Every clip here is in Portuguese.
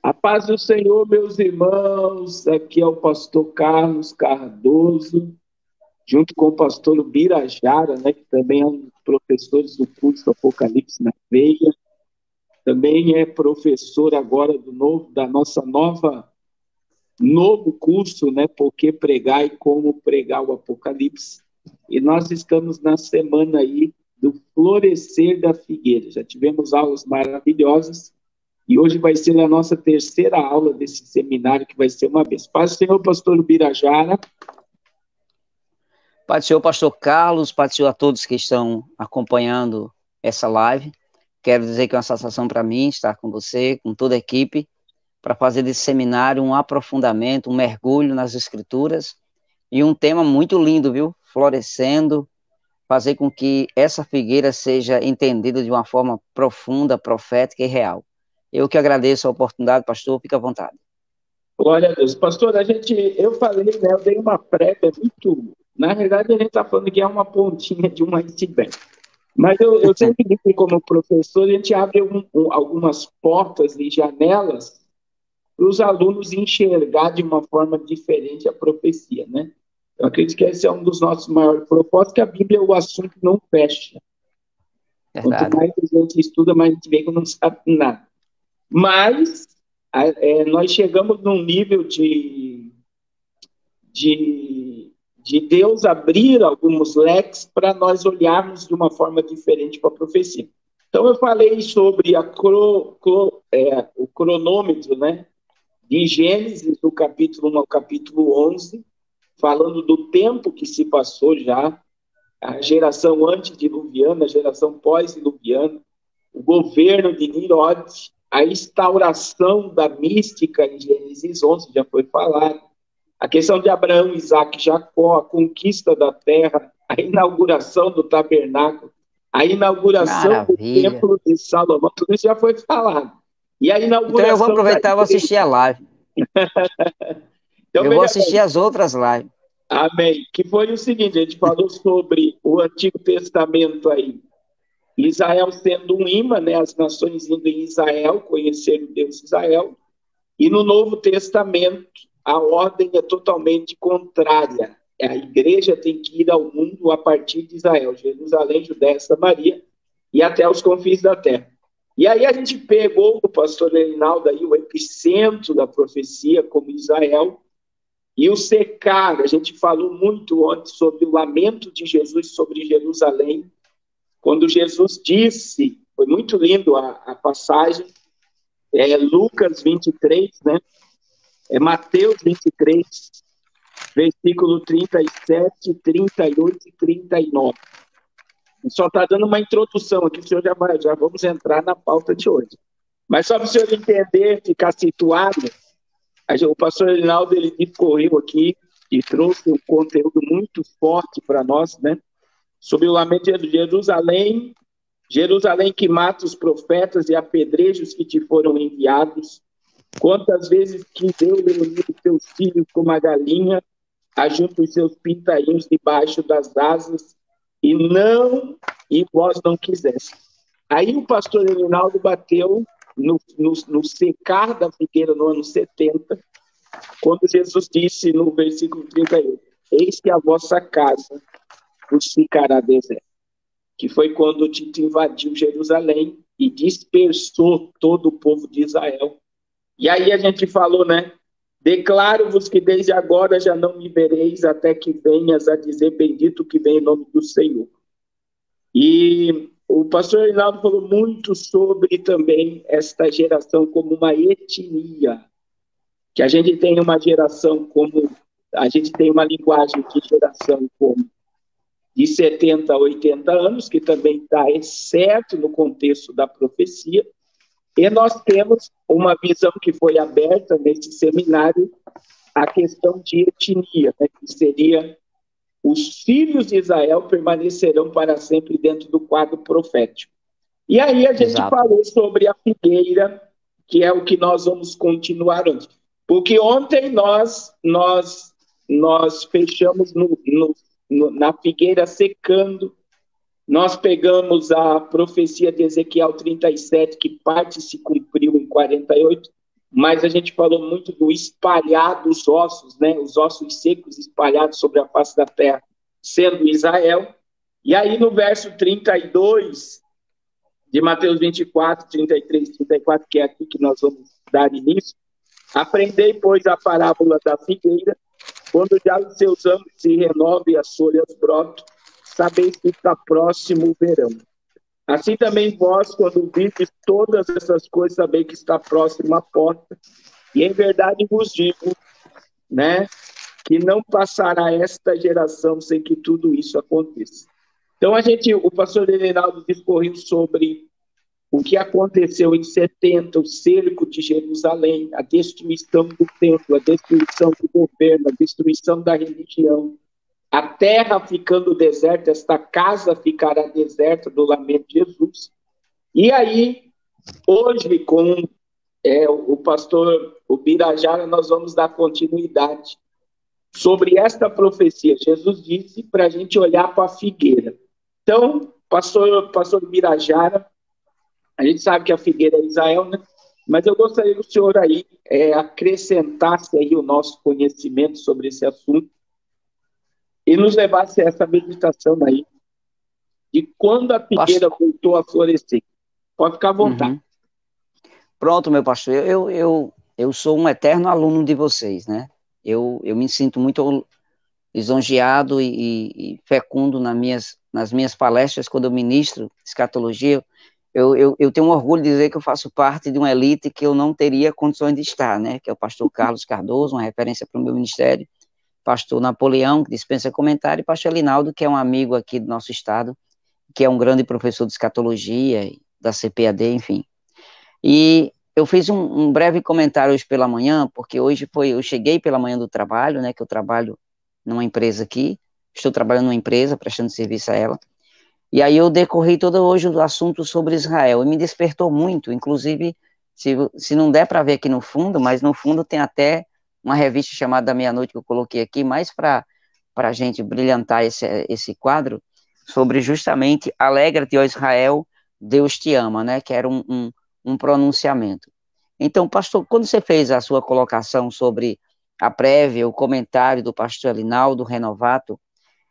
A paz do Senhor, meus irmãos. Aqui é o pastor Carlos Cardoso, junto com o pastor Birajara, né, que também é um dos professores do curso Apocalipse na Veia. Também é professor agora da nossa novo curso, né, Por que pregar e como pregar o Apocalipse. E nós estamos na semana aí do florescer da figueira. Já tivemos aulas maravilhosas. E hoje vai ser a nossa terceira aula desse seminário, que vai ser uma vez. Paz do Senhor, pastor Birajara. Paz do Senhor, pastor Carlos. Paz do Senhor a todos que estão acompanhando essa live. Quero dizer que é uma satisfação para mim estar com você, com toda a equipe, para fazer desse seminário um aprofundamento, um mergulho nas Escrituras, e um tema muito lindo, viu? Florescendo, fazer com que essa figueira seja entendida de uma forma profunda, profética e real. Eu que agradeço a oportunidade, pastor, fique à vontade. Glória a Deus. Pastor, eu falei, né, eu dei uma prévia muito... Na realidade, a gente está falando que é uma pontinha de um iceberg. Mas eu sempre digo que, como professor, a gente abre algumas portas e janelas para os alunos enxergar de uma forma diferente a profecia, né? Eu acredito que esse é um dos nossos maiores propósitos, que a Bíblia, o assunto não fecha. Verdade. Quanto mais a gente estuda, mais a gente vê que não sabe nada. Mas nós chegamos num nível de Deus abrir alguns leques para nós olharmos de uma forma diferente para a profecia. Então, eu falei sobre o cronômetro, né, de Gênesis, do capítulo 1 ao capítulo 11, falando do tempo que se passou já, a geração antediluviana, a geração pós-diluviana, o governo de Nimrod, a instauração da mística em Gênesis 11, já foi falado, a questão de Abraão, Isaac e Jacó, a conquista da terra, a inauguração do tabernáculo, a inauguração do templo de Salomão, tudo isso já foi falado. E a inauguração... Então eu vou aproveitar e vou assistir a live. Então, eu vou assistir as outras lives. Amém. Que foi o seguinte, a gente falou sobre o Antigo Testamento aí, Israel sendo um imã, né, as nações indo em Israel, conhecer o Deus de Israel, e no Novo Testamento a ordem é totalmente contrária. A igreja tem que ir ao mundo a partir de Israel, Jerusalém, Judéia, Samaria e até os confins da terra. E aí a gente pegou o pastor Reinaldo aí, o epicentro da profecia como Israel, e o secar. A gente falou muito antes sobre o lamento de Jesus sobre Jerusalém, quando Jesus disse, foi muito lindo a passagem, Lucas 23, né? Mateus 23, versículo 37, 38 e 39. Só está dando uma introdução aqui, o senhor já vamos entrar na pauta de hoje. Mas só para o senhor entender, ficar situado, o pastor Reinaldo, ele discorreu aqui e trouxe um conteúdo muito forte para nós, né? Sobre o lamento de Jerusalém, Jerusalém que mata os profetas e apedreja os que te foram enviados. Quantas vezes quis eu reunir os seus filhos como a galinha, ajunta os seus pintainhos debaixo das asas, e vós não quisesse. Aí o pastor Reinaldo bateu no secar da figueira no ano 70, quando Jesus disse no versículo 38, eis que a vossa casa vos ficará deserta, que foi quando Tito invadiu Jerusalém e dispersou todo o povo de Israel. E aí a gente falou, né? Declaro-vos que desde agora já não me vereis até que venhas a dizer bendito que vem em nome do Senhor. E o pastor Reinaldo falou muito sobre também esta geração como uma etnia, que a gente tem uma geração como, a gente tem uma linguagem de geração como de 70 a 80 anos, que também está certo no contexto da profecia, e nós temos uma visão que foi aberta nesse seminário, a questão de etnia, né, que seria os filhos de Israel permanecerão para sempre dentro do quadro profético. E aí a gente falou sobre a figueira, que é o que nós vamos continuar hoje. Porque ontem nós fechamos na figueira secando, nós pegamos a profecia de Ezequiel 37, que parte se cumpriu em 48, mas a gente falou muito do espalhar dos ossos, né? Os ossos secos espalhados sobre a face da terra, sendo Israel. E aí no verso 32 de Mateus 24, 33, 34, que é aqui que nós vamos dar início, aprendei, pois, a parábola da figueira, quando já os seus ramos se renovam e as folhas brotam, sabeis que está próximo o verão. Assim também vós, quando vides todas essas coisas, sabeis que está próximo a porta. E em verdade vos digo, né, que não passará esta geração sem que tudo isso aconteça. Então o pastor Reinaldo discorreu sobre o que aconteceu em 70, o cerco de Jerusalém, a destruição do templo, a destruição do governo, a destruição da religião, a terra ficando deserta, esta casa ficará deserta do lamento de Jesus. E aí, hoje, com o pastor Birajara, nós vamos dar continuidade sobre esta profecia. Jesus disse para a gente olhar para a figueira. Então, pastor Birajara, a gente sabe que a figueira é Israel, né? Mas eu gostaria que o senhor aí acrescentasse aí o nosso conhecimento sobre esse assunto e nos levasse a essa meditação aí de quando a figueira voltou a florescer. Pode ficar à vontade. Uhum. Pronto, meu pastor, eu sou um eterno aluno de vocês, né? Eu me sinto muito lisonjeado e fecundo nas minhas palestras, quando eu ministro escatologia. Eu tenho um orgulho de dizer que eu faço parte de uma elite que eu não teria condições de estar, né? Que é o pastor Carlos Cardoso, uma referência para o meu ministério, pastor Napoleão, que dispensa comentário, e pastor Linaldo, que é um amigo aqui do nosso estado, que é um grande professor de escatologia, da CPAD, enfim. E eu fiz um breve comentário hoje pela manhã, porque eu cheguei pela manhã do trabalho, né, que eu trabalho numa empresa aqui, estou trabalhando numa empresa, prestando serviço a ela, e aí eu decorri todo hoje o assunto sobre Israel, e me despertou muito, inclusive, se não der para ver aqui no fundo, mas no fundo tem até uma revista chamada Da Meia-Noite que eu coloquei aqui, mais para a gente brilhantar esse quadro, sobre justamente Alegra-te, ó Israel, Deus te ama, né, que era um pronunciamento. Então, pastor, quando você fez a sua colocação sobre a prévia, o comentário do pastor Linaldo Renovato,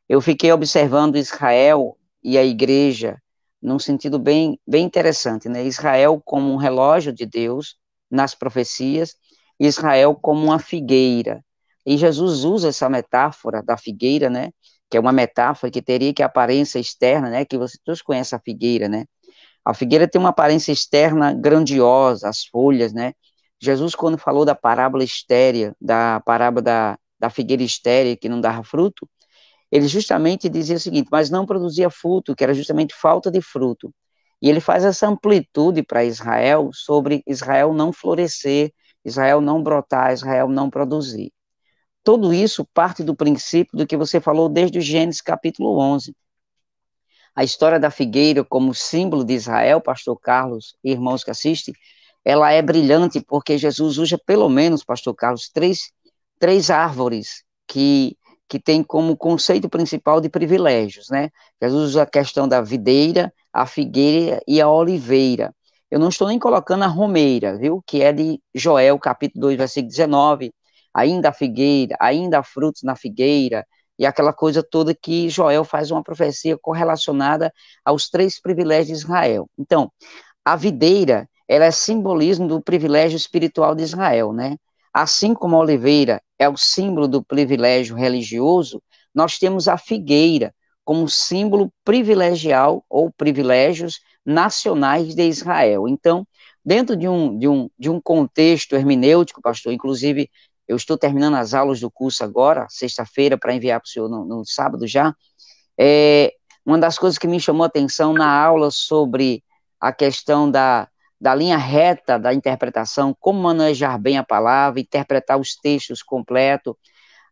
eu fiquei observando Israel e a igreja num sentido bem interessante, né? Israel como um relógio de Deus nas profecias, Israel como uma figueira. E Jesus usa essa metáfora da figueira, né? Que é uma metáfora que teria que a aparência externa, né? Que você todos conhecem a figueira, né? A figueira tem uma aparência externa grandiosa, as folhas, né? Jesus, quando falou da parábola estérea, da parábola da figueira estérea que não dava fruto, ele justamente dizia o seguinte, mas não produzia fruto, que era justamente falta de fruto. E ele faz essa amplitude para Israel, sobre Israel não florescer, Israel não brotar, Israel não produzir. Tudo isso parte do princípio do que você falou desde o Gênesis capítulo 11. A história da figueira como símbolo de Israel, pastor Carlos e irmãos que assistem, ela é brilhante porque Jesus usa pelo menos, pastor Carlos, três árvores que tem como conceito principal de privilégios, né? Jesus usa a questão da videira, a figueira e a oliveira. Eu não estou nem colocando a romeira, viu? Que é de Joel, capítulo 2, versículo 19. Ainda a figueira, ainda há frutos na figueira, e aquela coisa toda que Joel faz uma profecia correlacionada aos 3 privilégios de Israel. Então, a videira, ela é simbolismo do privilégio espiritual de Israel, né? Assim como a oliveira é o símbolo do privilégio religioso, nós temos a figueira como símbolo privilegial ou privilégios nacionais de Israel. Então, dentro de um contexto hermenêutico, pastor, inclusive eu estou terminando as aulas do curso agora, sexta-feira, para enviar para o senhor no sábado já. Uma das coisas que me chamou a atenção na aula sobre a questão da linha reta da interpretação, como manejar bem a palavra, interpretar os textos completos.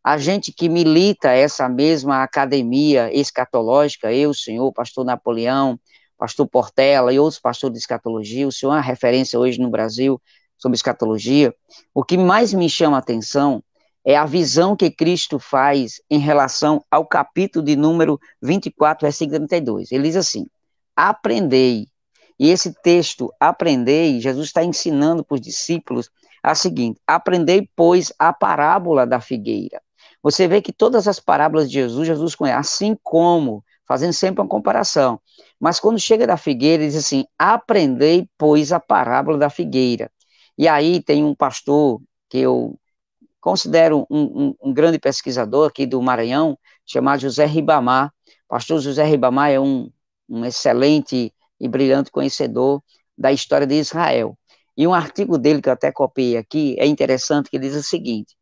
A gente que milita essa mesma academia escatológica, eu, o senhor, pastor Napoleão, pastor Portela e outros pastores de escatologia, o senhor é uma referência hoje no Brasil sobre escatologia, o que mais me chama a atenção é a visão que Cristo faz em relação ao capítulo de número 24, versículo 32. Ele diz assim, aprendei. E esse texto, aprendei, Jesus está ensinando para os discípulos a seguinte: aprendei, pois, a parábola da figueira. Você vê que todas as parábolas de Jesus, Jesus conhece, assim como, fazendo sempre uma comparação. Mas quando chega da figueira, ele diz assim: aprendei, pois, a parábola da figueira. E aí tem um pastor que eu considero um grande pesquisador aqui do Maranhão, chamado José Ribamar. Pastor José Ribamar é um excelente e brilhante conhecedor da história de Israel. E um artigo dele, que eu até copiei aqui, é interessante, que diz o seguinte: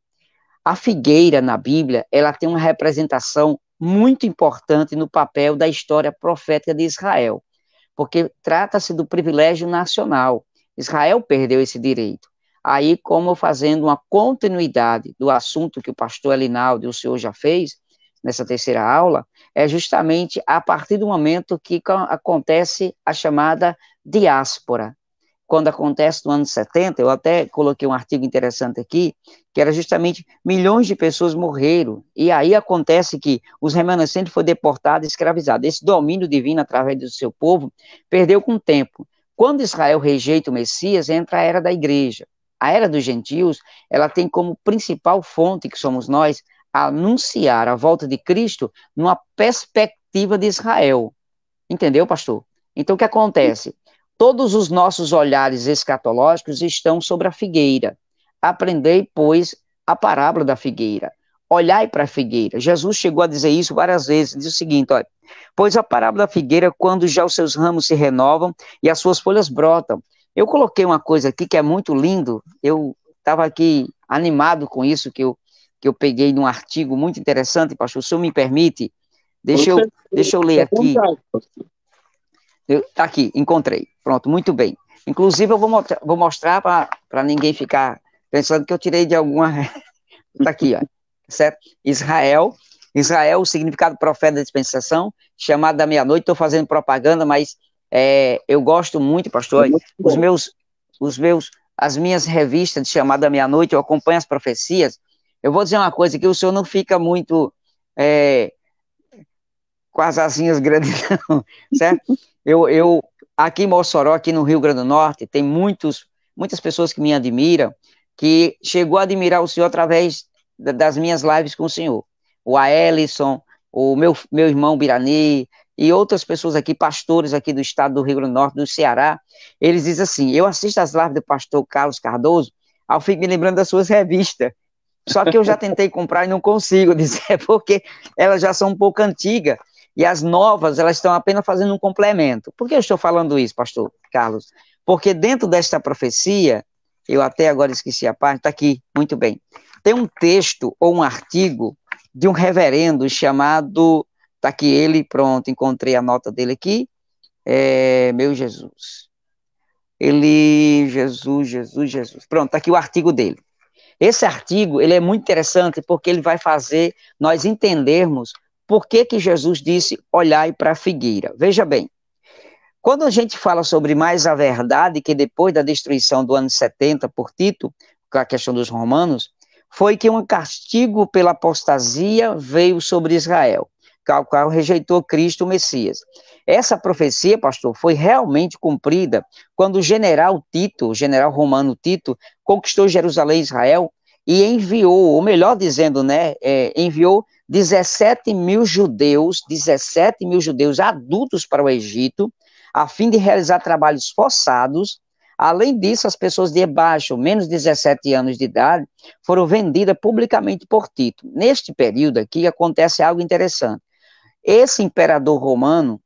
a figueira na Bíblia, ela tem uma representação muito importante no papel da história profética de Israel, porque trata-se do privilégio nacional. Israel perdeu esse direito. Aí, como fazendo uma continuidade do assunto que o pastor Elinaldo e o senhor já fez, nessa terceira aula, é justamente a partir do momento que acontece a chamada diáspora. Quando acontece no ano 70, eu até coloquei um artigo interessante aqui, que era justamente milhões de pessoas morreram, e aí acontece que os remanescentes foram deportados e escravizados. Esse domínio divino através do seu povo perdeu com o tempo. Quando Israel rejeita o Messias, entra a era da igreja. A era dos gentios, ela tem como principal fonte, que somos nós, anunciar a volta de Cristo numa perspectiva de Israel. Entendeu, pastor? Então, o que acontece? Todos os nossos olhares escatológicos estão sobre a figueira. Aprendei, pois, a parábola da figueira. Olhai para a figueira. Jesus chegou a dizer isso várias vezes. Diz o seguinte: olha, pois a parábola da figueira, quando já os seus ramos se renovam e as suas folhas brotam. Eu coloquei uma coisa aqui que é muito lindo. Eu estava aqui animado com isso, que eu peguei num artigo muito interessante, pastor. Se o senhor me permite, deixa eu ler aqui. Tá aqui, encontrei. Pronto, muito bem. Inclusive, eu vou mostrar para ninguém ficar pensando que eu tirei de alguma... Tá aqui, ó. Certo? Israel, o significado profeta da dispensação, chamado da meia-noite. Estou fazendo propaganda, mas eu gosto muito, pastor. As minhas revistas de chamada da meia-noite, eu acompanho as profecias. Eu vou dizer uma coisa, que o senhor não fica muito com as asinhas grandes, não, certo? Eu aqui em Mossoró, aqui no Rio Grande do Norte, tem muitas pessoas que me admiram, que chegou a admirar o senhor através das minhas lives com o senhor. O Aelison, o meu irmão Birani, e outras pessoas aqui, pastores aqui do estado do Rio Grande do Norte, do Ceará, eles dizem assim: eu assisto as lives do pastor Carlos Cardoso, eu fico me lembrando das suas revistas, só que eu já tentei comprar e não consigo, dizer, porque elas já são um pouco antigas, e as novas, elas estão apenas fazendo um complemento. Por que eu estou falando isso, pastor Carlos? Porque dentro desta profecia, eu até agora esqueci a parte, está aqui, muito bem. Tem um texto ou um artigo de um reverendo chamado, está aqui ele, pronto, encontrei a nota dele aqui, meu Jesus. Jesus. Pronto, está aqui o artigo dele. Esse artigo, ele é muito interessante porque ele vai fazer nós entendermos por que Jesus disse: olhai para a figueira. Veja bem, quando a gente fala sobre mais a verdade, que depois da destruição do ano 70 por Tito, com a questão dos romanos, foi que um castigo pela apostasia veio sobre Israel, o qual rejeitou Cristo, o Messias. Essa profecia, pastor, foi realmente cumprida quando o general romano Tito, conquistou Jerusalém e Israel e enviou, ou melhor dizendo, enviou 17 mil judeus adultos para o Egito, a fim de realizar trabalhos forçados. Além disso, as pessoas de baixo, menos de 17 anos de idade, foram vendidas publicamente por Tito. Neste período aqui, acontece algo interessante. Esse imperador romano,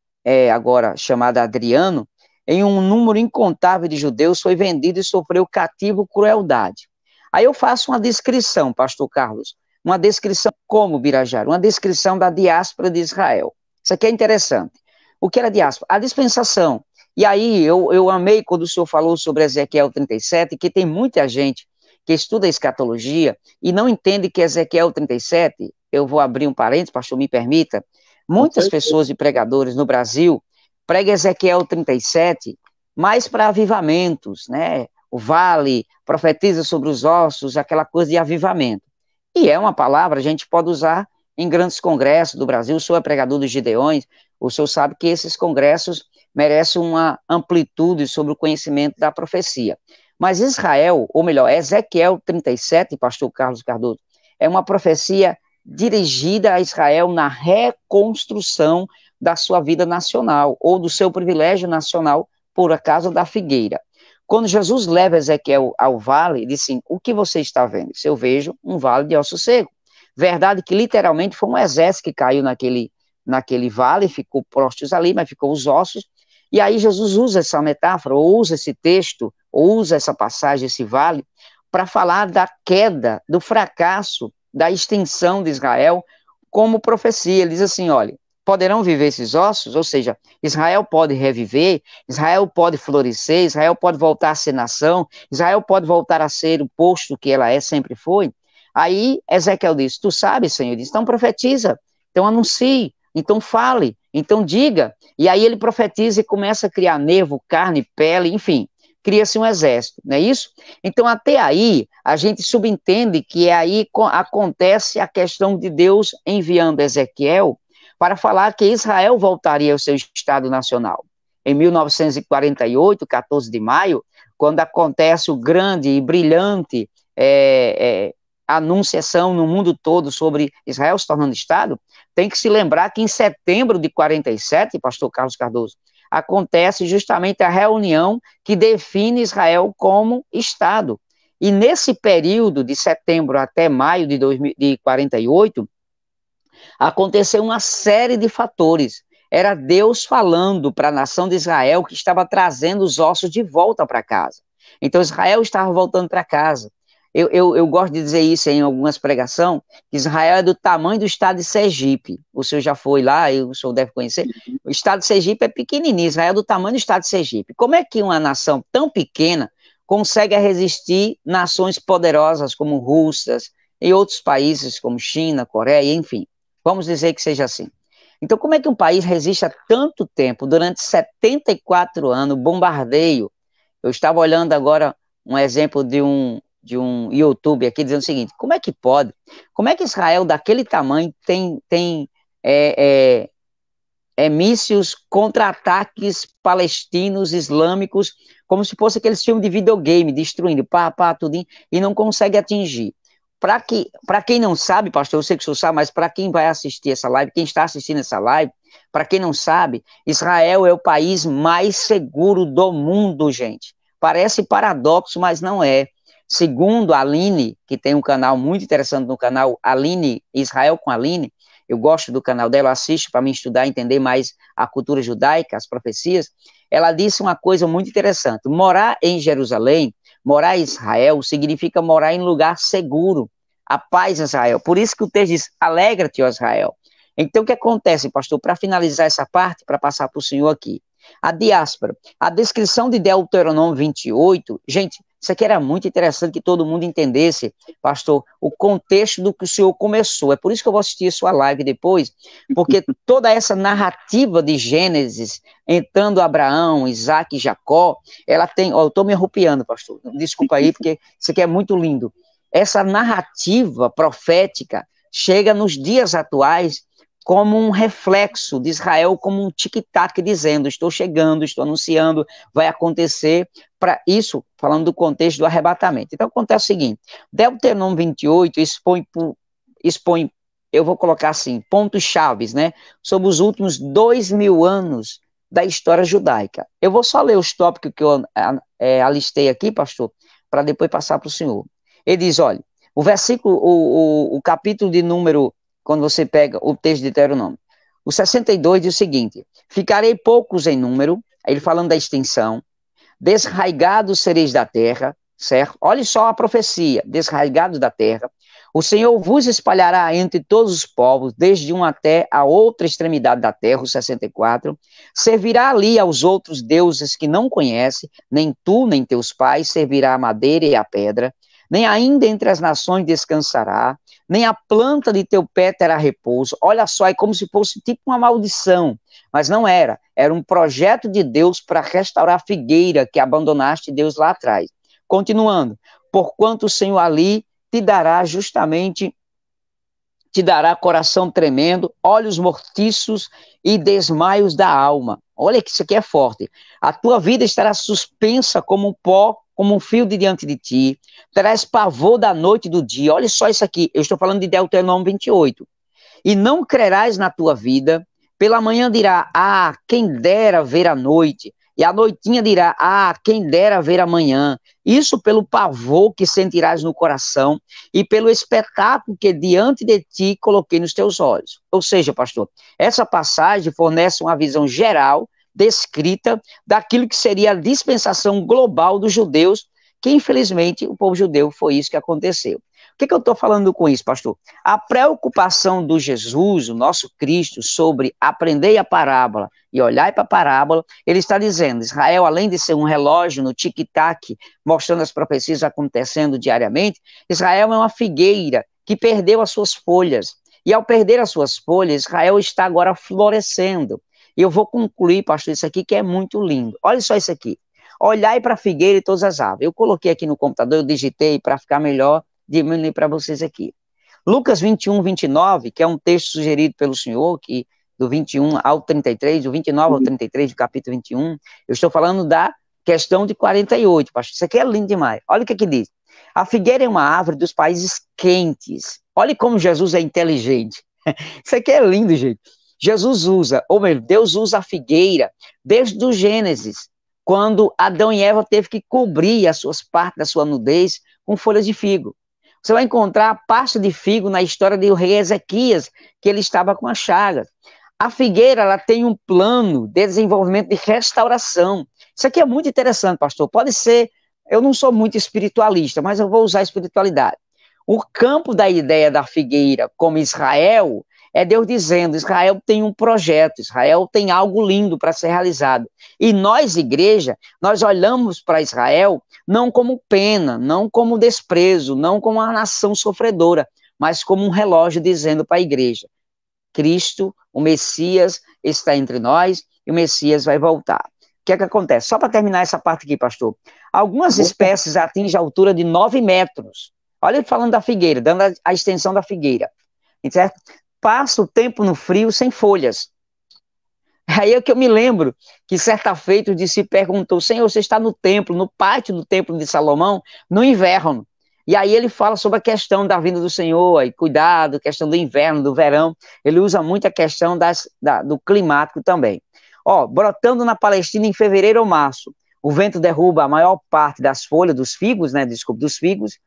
agora chamado Adriano, em um número incontável de judeus, foi vendido e sofreu cativo crueldade. Aí eu faço uma descrição, pastor Carlos, uma descrição como Birajara, uma descrição da diáspora de Israel. Isso aqui é interessante. O que era diáspora? A dispensação. E aí eu amei quando o senhor falou sobre Ezequiel 37, que tem muita gente que estuda escatologia e não entende que Ezequiel 37, eu vou abrir um parênteses, pastor, me permita, muitas pessoas e pregadores no Brasil pregam Ezequiel 37 mais para avivamentos, né? O vale, profetiza sobre os ossos, aquela coisa de avivamento. E é uma palavra, a gente pode usar em grandes congressos do Brasil. O senhor é pregador dos Gideões, o senhor sabe que esses congressos merecem uma amplitude sobre o conhecimento da profecia. Mas Israel, ou melhor, Ezequiel 37, pastor Carlos Cardoso, é uma profecia dirigida a Israel na reconstrução da sua vida nacional, ou do seu privilégio nacional, por causa da figueira. Quando Jesus leva Ezequiel ao vale, ele diz assim, o que você está vendo? Eu vejo um vale de ossos secos. Verdade que literalmente foi um exército que caiu naquele vale, ficou prostos ali, mas ficou os ossos. E aí Jesus usa essa metáfora, ou usa esse texto, ou usa essa passagem, esse vale, para falar da queda, do fracasso, da extinção de Israel como profecia. Ele diz assim, olha, poderão viver esses ossos? Ou seja, Israel pode reviver, Israel pode florescer, Israel pode voltar a ser nação, Israel pode voltar a ser o posto que ela sempre foi. Aí Ezequiel diz, tu sabes, Senhor? Ele diz, então profetiza, então anuncie, então fale, então diga. E aí ele profetiza e começa a criar nervo, carne, pele, enfim, cria-se um exército, não é isso? Então até aí a gente subentende que aí acontece a questão de Deus enviando Ezequiel para falar que Israel voltaria ao seu Estado Nacional. Em 1948, 14 de maio, quando acontece o grande e brilhante anunciação no mundo todo sobre Israel se tornando Estado, tem que se lembrar que em setembro de 47, pastor Carlos Cardoso, acontece justamente a reunião que define Israel como Estado. E nesse período de setembro até maio de 48, aconteceu uma série de fatores. Era Deus falando para a nação de Israel que estava trazendo os ossos de volta para casa. Então Israel estava voltando para casa. Eu gosto de dizer isso em algumas pregações, que Israel é do tamanho do estado de Sergipe. O senhor já foi lá, o senhor deve conhecer. O estado de Sergipe é pequenininho, Israel é do tamanho do estado de Sergipe. Como é que uma nação tão pequena consegue resistir nações poderosas como Rússia e outros países como China, Coreia, enfim? Vamos dizer que seja assim. Então, como é que um país resiste a tanto tempo, durante 74 anos, bombardeio? Eu estava olhando agora um exemplo de um YouTube aqui dizendo o seguinte, como é que pode? Como é que Israel, daquele tamanho, tem mísseis contra-ataques palestinos, islâmicos, como se fosse aqueles filmes de videogame, destruindo, tudinho, e não consegue atingir. Para quem não sabe, pastor, eu sei que o senhor sabe, mas para quem vai assistir essa live, quem está assistindo essa live, para quem não sabe, Israel é o país mais seguro do mundo, gente. Parece paradoxo, mas não é. Segundo a Aline, que tem um canal muito interessante no canal Aline, Israel com Aline, eu gosto do canal dela, assisto para me estudar, entender mais a cultura judaica, as profecias, ela disse uma coisa muito interessante, morar em Jerusalém, morar em Israel, significa morar em lugar seguro, a paz em Israel, por isso que o texto diz, alegra-te, ó Israel. Então o que acontece, pastor, para finalizar essa parte, para passar para o senhor aqui, a diáspora, a descrição de Deuteronômio 28, gente, isso aqui era muito interessante que todo mundo entendesse, pastor, o contexto do que o senhor começou. É por isso que eu vou assistir a sua live depois, porque toda essa narrativa de Gênesis, entrando Abraão, Isaac e Jacó, ela tem... eu estou me arrupiando, pastor, desculpa aí, porque isso aqui é muito lindo. Essa narrativa profética chega nos dias atuais como um reflexo de Israel, como um tic-tac dizendo, estou chegando, estou anunciando, vai acontecer, para isso, falando do contexto do arrebatamento. Então, acontece o seguinte, Deuteronômio 28 expõe, eu vou colocar assim, pontos chaves, né, sobre os últimos 2000 anos da história judaica. Eu vou só ler os tópicos que eu alistei aqui, pastor, para depois passar para o senhor. Ele diz, olha, o versículo, o capítulo de número, quando você pega o texto de Deuteronômio, o 62 diz o seguinte, ficarei poucos em número, ele falando da extinção, desraigados sereis da terra, certo? Olha só a profecia, desraigados da terra, o Senhor vos espalhará entre todos os povos, desde um até a outra extremidade da terra, o 64, servirá ali aos outros deuses que não conhece, nem tu, nem teus pais, servirá a madeira e a pedra, nem ainda entre as nações descansará, nem a planta de teu pé terá repouso. Olha só, é como se fosse tipo uma maldição, mas não era. Era um projeto de Deus para restaurar a figueira que abandonaste Deus lá atrás. Continuando, porquanto o Senhor ali te dará justamente, te dará coração tremendo, olhos mortiços e desmaios da alma. Olha que isso aqui é forte. A tua vida estará suspensa como um pó como um fio de diante de ti, terás pavor da noite e do dia. Olha só isso aqui, eu estou falando de Deuteronômio 28. E não crerás na tua vida, pela manhã dirá, ah, quem dera ver a noite, e a noitinha dirá, ah, quem dera ver a manhã. Isso pelo pavor que sentirás no coração e pelo espetáculo que diante de ti coloquei nos teus olhos. Ou seja, pastor, essa passagem fornece uma visão geral, descrita, daquilo que seria a dispensação global dos judeus, que infelizmente o povo judeu foi isso que aconteceu. O que eu estou falando com isso, pastor? A preocupação do Jesus, o nosso Cristo, sobre aprender a parábola e olhar para a parábola, ele está dizendo, Israel, além de ser um relógio no tic-tac, mostrando as profecias acontecendo diariamente, Israel é uma figueira que perdeu as suas folhas. E ao perder as suas folhas, Israel está agora florescendo. E eu vou concluir, pastor, isso aqui que é muito lindo. Olha só isso aqui. Olhai para a figueira e todas as árvores. Eu coloquei aqui no computador, eu digitei para ficar melhor, diminuir para vocês aqui. Lucas 21, 29, que é um texto sugerido pelo Senhor, que do 21 ao 33, do 29 ao 33 do capítulo 21, eu estou falando da questão de 48, pastor. Isso aqui é lindo demais. Olha o que diz. A figueira é uma árvore dos países quentes. Olha como Jesus é inteligente. Isso aqui é lindo, gente. Jesus usa, ou melhor, Deus usa a figueira desde o Gênesis, quando Adão e Eva teve que cobrir as suas partes da sua nudez com folhas de figo. Você vai encontrar a pasta de figo na história do rei Ezequias, que ele estava com a chaga. A figueira, ela tem um plano de desenvolvimento de restauração. Isso aqui é muito interessante, pastor. Pode ser, eu não sou muito espiritualista, mas eu vou usar a espiritualidade. O campo da ideia da figueira como Israel é Deus dizendo, Israel tem um projeto, Israel tem algo lindo para ser realizado. E nós, igreja, nós olhamos para Israel não como pena, não como desprezo, não como uma nação sofredora, mas como um relógio dizendo para a igreja, Cristo, o Messias, está entre nós e o Messias vai voltar. O que é que acontece? Só para terminar essa parte aqui, pastor. Algumas espécies atingem a altura de 9 metros. Olha ele falando da figueira, dando a extensão da figueira. Certo? Passa o tempo no frio sem folhas. Aí é que eu me lembro que certa feita o discípulo perguntou, Senhor, você está no templo, no pátio do templo de Salomão, no inverno. E aí ele fala sobre a questão da vinda do Senhor, aí, cuidado, questão do inverno, do verão. Ele usa muito a questão do climático também. Ó, brotando na Palestina em fevereiro ou março, o vento derruba a maior parte das folhas dos figos, né? Desculpa, dos figos.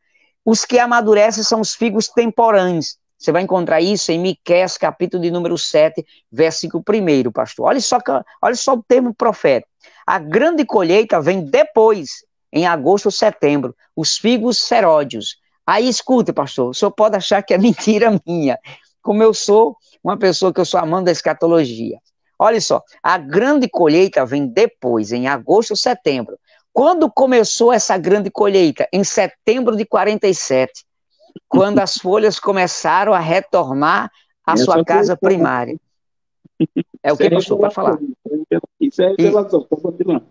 Os que amadurecem são os figos temporães. Você vai encontrar isso em Miqueias, capítulo de número 7, versículo 1, pastor. Olha só o termo profético. A grande colheita vem depois, em agosto ou setembro, os figos seródios. Aí escuta, pastor, o senhor pode achar que é mentira minha, como eu sou uma pessoa que eu sou amante da escatologia. Olha só, a grande colheita vem depois, em agosto ou setembro. Quando começou essa grande colheita? Em setembro de 47. Quando as folhas começaram a retornar à sua casa primária. É o que, pastor? Pode falar. Isso é revelação, pode continuar.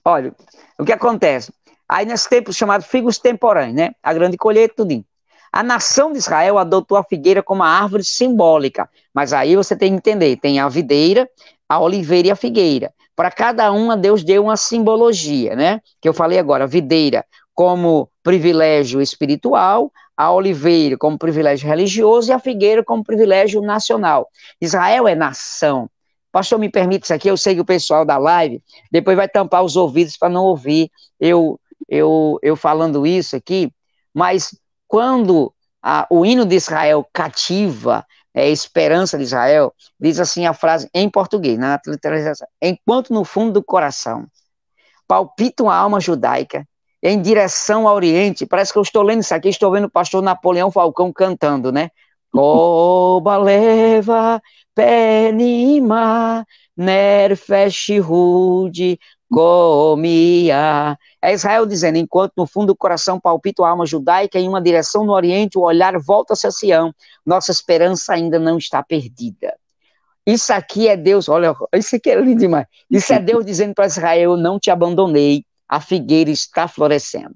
Olha, o que acontece? Aí nesse tempo chamado figos temporâneos, né? A grande colheita, tudinho. A nação de Israel adotou a figueira como uma árvore simbólica, mas aí você tem que entender, tem a videira, a oliveira e a figueira. Para cada uma, Deus deu uma simbologia, né? Que eu falei agora, a videira como privilégio espiritual, a oliveira como privilégio religioso e a figueira como privilégio nacional. Israel é nação. Pastor, me permite isso aqui, eu sei que o pessoal da live depois vai tampar os ouvidos para não ouvir eu falando isso aqui, mas quando o hino de Israel cativa a esperança de Israel, diz assim a frase em português, na literalização, enquanto no fundo do coração palpita uma alma judaica em direção ao Oriente, parece que eu estou lendo isso aqui, estou vendo o pastor Napoleão Falcão cantando, né? Oba leva penima nerfesh rude comia. É Israel dizendo, enquanto no fundo do coração palpita a alma judaica em uma direção no Oriente, o olhar volta-se a Sião, nossa esperança ainda não está perdida. Isso aqui é Deus, olha, isso aqui é lindo demais. Isso é Deus dizendo para Israel, eu não te abandonei, a figueira está florescendo.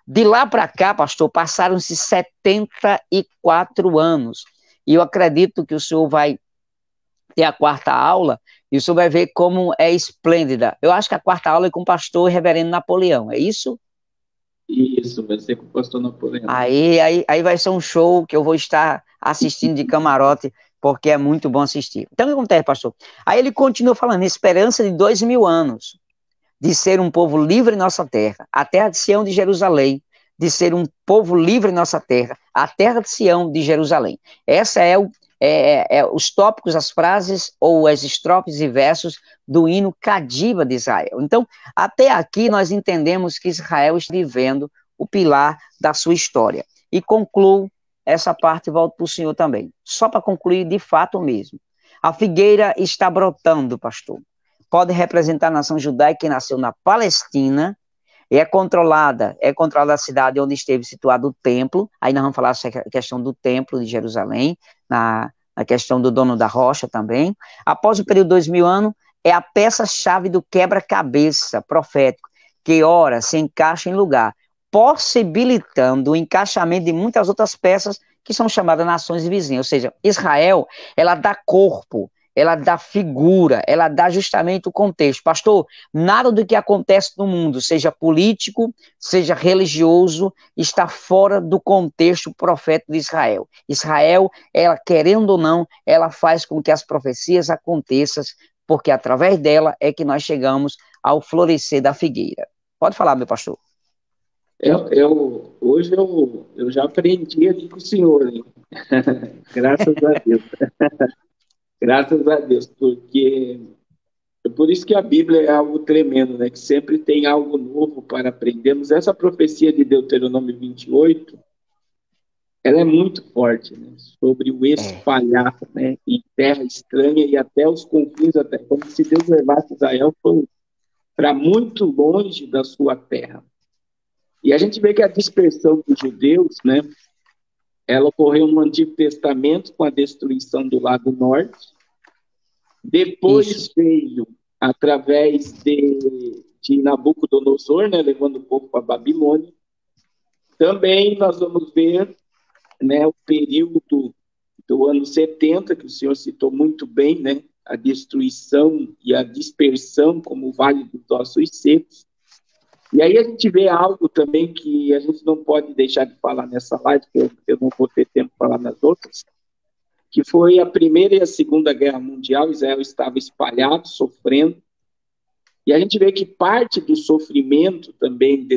De lá para cá, pastor, passaram-se 74 anos. E eu acredito que o senhor vai ter a quarta aula e o senhor vai ver como é esplêndida. Eu acho que a quarta aula é com o pastor reverendo Napoleão, é isso? Isso, vai ser com o pastor Napoleão. Aí vai ser um show que eu vou estar assistindo de camarote, porque é muito bom assistir. Então, o que acontece, pastor? Aí ele continua falando, esperança de 2000 anos, de ser um povo livre em nossa terra, a terra de Sião de Jerusalém, de ser um povo livre em nossa terra, a terra de Sião de Jerusalém. Essa os tópicos, as frases ou as estrofes e versos do hino Cadiva de Israel. Então, até aqui nós entendemos que Israel está vivendo o pilar da sua história. E concluo essa parte e volto para o senhor também. Só para concluir de fato mesmo. A figueira está brotando, pastor. Pode representar a nação judaica que nasceu na Palestina, e é controlada a cidade onde esteve situado o templo. Aí nós vamos falar sobre a questão do templo de Jerusalém, na questão do dono da rocha também. Após o período de 2000 anos, é a peça-chave do quebra-cabeça profético, que ora se encaixa em lugar, possibilitando o encaixamento de muitas outras peças que são chamadas nações vizinhas. Ou seja, Israel, ela dá corpo, ela dá figura, ela dá justamente o contexto. Pastor, nada do que acontece no mundo, seja político, seja religioso, está fora do contexto profético de Israel. Israel, ela querendo ou não, ela faz com que as profecias aconteçam, porque através dela é que nós chegamos ao florescer da figueira. Pode falar, meu pastor. Hoje eu já aprendi aqui com o senhor, hein? Graças a Deus. Graças a Deus, porque é por isso que a Bíblia é algo tremendo, né? Que sempre tem algo novo para aprendermos. Essa profecia de Deuteronômio 28, ela é muito forte, né? Sobre o espalhar, né? Em terra estranha e até os confins da terra. Como se Deus levasse Israel para muito longe da sua terra. E a gente vê que a dispersão dos judeus, né? Ela ocorreu no Antigo Testamento com a destruição do lado norte. Depois veio através de Nabucodonosor, né, levando o povo para a Babilônia. Também nós vamos ver, né, o período do ano 70, que o senhor citou muito bem, né, a destruição e a dispersão como o Vale dos Ossos Secos. E aí a gente vê algo também que a gente não pode deixar de falar nessa live, porque eu não vou ter tempo de falar nas outras, que foi a Primeira e a Segunda Guerra Mundial. Israel estava espalhado, sofrendo, e a gente vê que parte do sofrimento também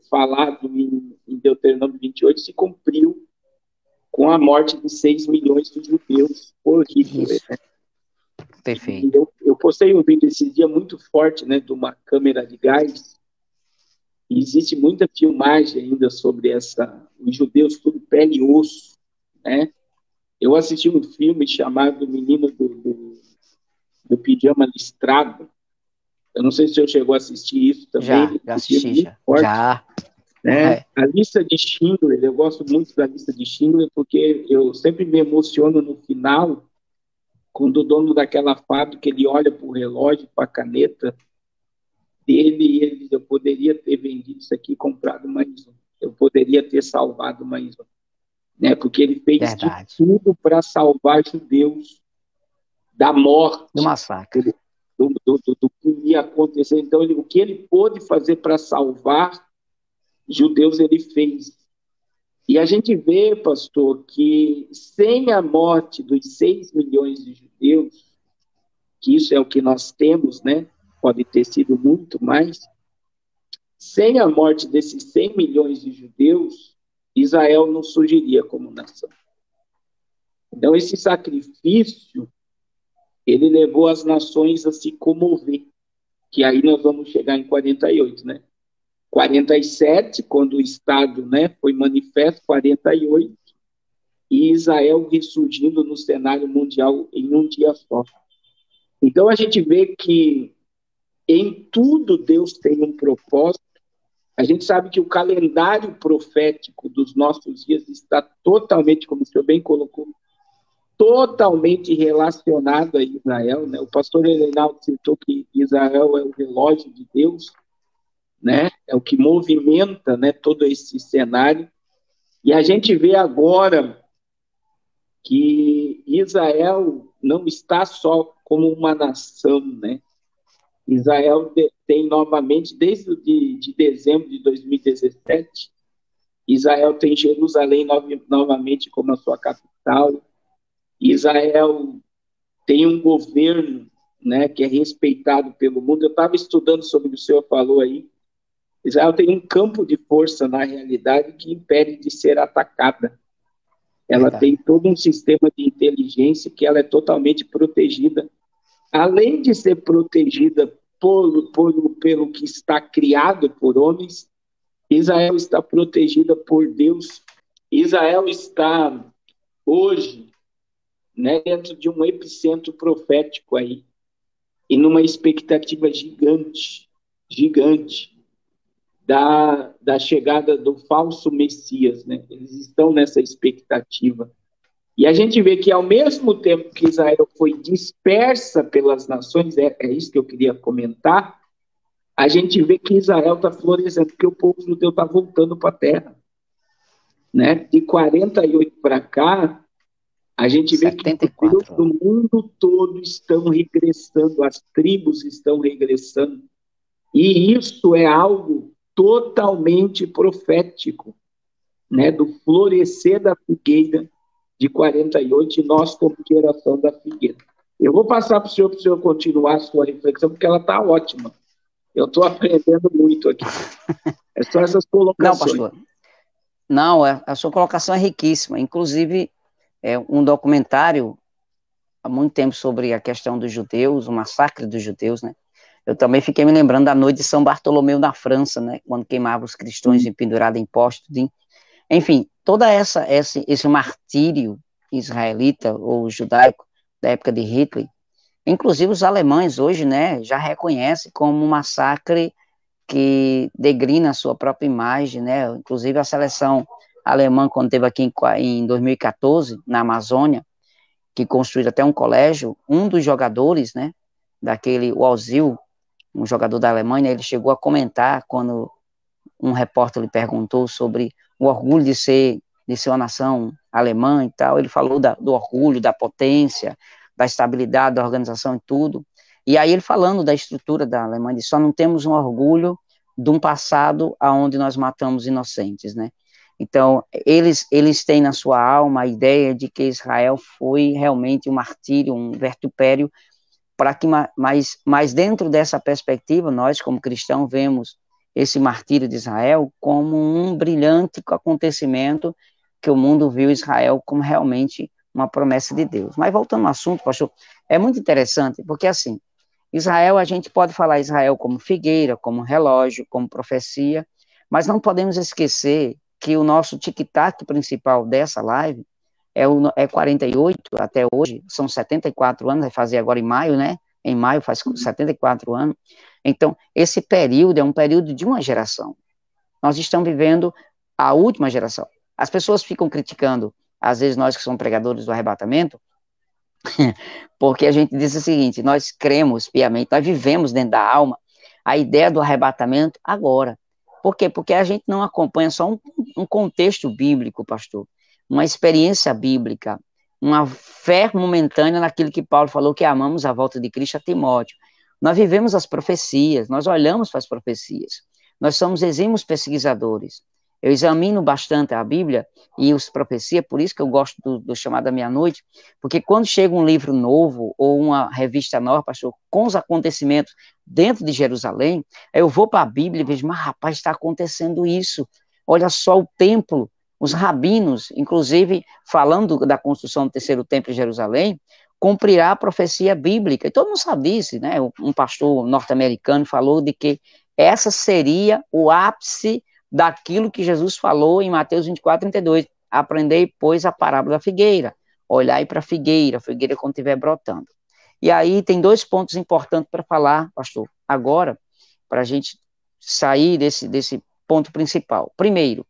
falado em Deuteronômio 28 se cumpriu com a morte de 6 milhões de judeus por Hitler. Né? Perfeito. Eu postei um vídeo esse dia muito forte, né, de uma câmera de gás, e existe muita filmagem ainda sobre os judeus tudo pele e osso, né? Eu assisti um filme chamado Menino do Pijama Listrado. Eu não sei se o senhor chegou a assistir isso também. Já assisti, já. Forte, já. Né? A lista de Schindler, eu gosto muito da lista de Schindler, porque eu sempre me emociono no final, quando o dono daquela fábrica, ele olha para o relógio, para a caneta dele, e ele diz, eu poderia ter vendido isso aqui e comprado mais um. Eu poderia ter salvado mais um. Né? Porque ele fez de tudo para salvar judeus da morte. Do massacre. Do que ia acontecer. Então, o que ele pôde fazer para salvar judeus, ele fez. E a gente vê, pastor, que sem a morte dos 6 milhões de judeus, que isso é o que nós temos, né? Pode ter sido muito mais, sem a morte desses 100 milhões de judeus, Israel não surgiria como nação. Então, esse sacrifício, ele levou as nações a se comover, que aí nós vamos chegar em 48, né? 47, quando o Estado, né, foi manifesto, 48, e Israel ressurgindo no cenário mundial em um dia só. Então a gente vê que em tudo Deus tem um propósito. A gente sabe que o calendário profético dos nossos dias está totalmente, como o senhor bem colocou, totalmente relacionado a Israel, né? O pastor Reinaldo citou que Israel é o relógio de Deus, né? É o que movimenta, né, todo esse cenário. E a gente vê agora que Israel não está só como uma nação, né? Israel tem novamente, desde de dezembro de 2017, Israel tem Jerusalém novamente como a sua capital. Israel tem um governo, né, que é respeitado pelo mundo. Eu estava estudando sobre o que o senhor falou aí. Israel tem um campo de força, na realidade, que impede de ser atacada. Ela tem todo um sistema de inteligência que ela é totalmente protegida. Além de ser protegida pelo que está criado por homens, Israel está protegida por Deus. Israel está hoje, né, dentro de um epicentro profético aí, e numa expectativa gigante, gigante, da chegada do falso Messias, né? Eles estão nessa expectativa. E a gente vê que, ao mesmo tempo que Israel foi dispersa pelas nações, é isso que eu queria comentar, a gente vê que Israel está florescendo, porque o povo judeu está voltando para a terra. Né? De 48 para cá, a gente vê que os judeus do mundo todo estão regressando, as tribos estão regressando. E isso é algo totalmente profético, né? Do florescer da figueira de 48, e nós como geração da figueira. Eu vou passar para o senhor continuar a sua reflexão, porque ela está ótima. Eu estou aprendendo muito aqui. É só essas colocações. Não, pastor. Não, a sua colocação é riquíssima. Inclusive, um documentário há muito tempo sobre a questão dos judeus, o massacre dos judeus, né? Eu também fiquei me lembrando da noite de São Bartolomeu na França, né? Quando queimavam os cristãos pendurados em postos. Enfim, todo esse martírio israelita ou judaico da época de Hitler, inclusive os alemães hoje, né, já reconhecem como um massacre que degrina a sua própria imagem, né? Inclusive a seleção alemã, quando esteve aqui em 2014, na Amazônia, que construíram até um colégio, um dos jogadores, né, o Ozil, um jogador da Alemanha, ele chegou a comentar quando um repórter lhe perguntou sobre o orgulho de ser uma nação alemã e tal, ele falou do orgulho, da potência, da estabilidade da organização e tudo, e aí ele falando da estrutura da Alemanha, só não temos um orgulho de um passado onde nós matamos inocentes, né? Então, eles têm na sua alma a ideia de que Israel foi realmente um martírio, um vertupério, para que, mas dentro dessa perspectiva, nós, como cristãos, vemos esse martírio de Israel como um brilhante acontecimento que o mundo viu Israel como realmente uma promessa de Deus. Mas voltando ao assunto, pastor, é muito interessante, porque assim, Israel, a gente pode falar Israel como figueira, como relógio, como profecia, mas não podemos esquecer que o nosso tic-tac principal dessa live é 48 até hoje, são 74 anos, vai fazer agora em maio, né? Em maio faz 74 anos. Então, esse período é um período de uma geração. Nós estamos vivendo a última geração. As pessoas ficam criticando, às vezes nós que somos pregadores do arrebatamento, porque a gente diz o seguinte, nós cremos piamente, nós vivemos dentro da alma a ideia do arrebatamento agora. Por quê? Porque a gente não acompanha só um contexto bíblico, pastor, uma experiência bíblica, uma fé momentânea naquilo que Paulo falou que amamos a volta de Cristo a Timóteo. Nós vivemos as profecias, nós olhamos para as profecias, nós somos exímios pesquisadores. Eu examino bastante a Bíblia e as profecias, por isso que eu gosto do Chamado da Meia-Noite, porque quando chega um livro novo ou uma revista nova, pastor, com os acontecimentos dentro de Jerusalém, eu vou para a Bíblia e vejo, mas rapaz, está acontecendo isso. Olha só o templo, os rabinos, inclusive falando da construção do terceiro templo em Jerusalém, cumprirá a profecia bíblica. E todo mundo sabe disso, né? Um pastor norte-americano falou de que essa seria o ápice daquilo que Jesus falou em Mateus 24, 32. Aprendei, pois, a parábola da figueira. Olhai para a figueira quando estiver brotando. E aí tem dois pontos importantes para falar, pastor, agora, para a gente sair desse ponto principal. Primeiro,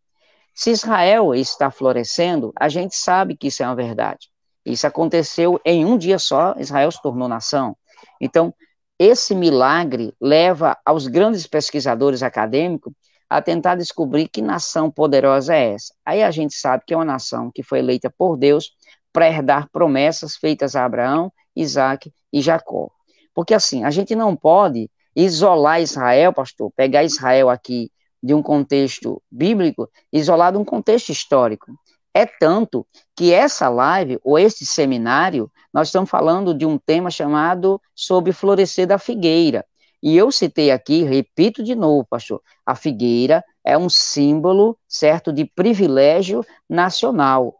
se Israel está florescendo, a gente sabe que isso é uma verdade. Isso aconteceu em um dia só, Israel se tornou nação. Então, esse milagre leva aos grandes pesquisadores acadêmicos a tentar descobrir que nação poderosa é essa. Aí a gente sabe que é uma nação que foi eleita por Deus para herdar promessas feitas a Abraão, Isaac e Jacó. Porque assim, a gente não pode isolar Israel, pastor, pegar Israel aqui de um contexto bíblico, isolar de um contexto histórico. É tanto que essa live, ou este seminário, nós estamos falando de um tema chamado sobre florescer da figueira. E eu citei aqui, repito de novo, pastor, a figueira é um símbolo, certo, de privilégio nacional.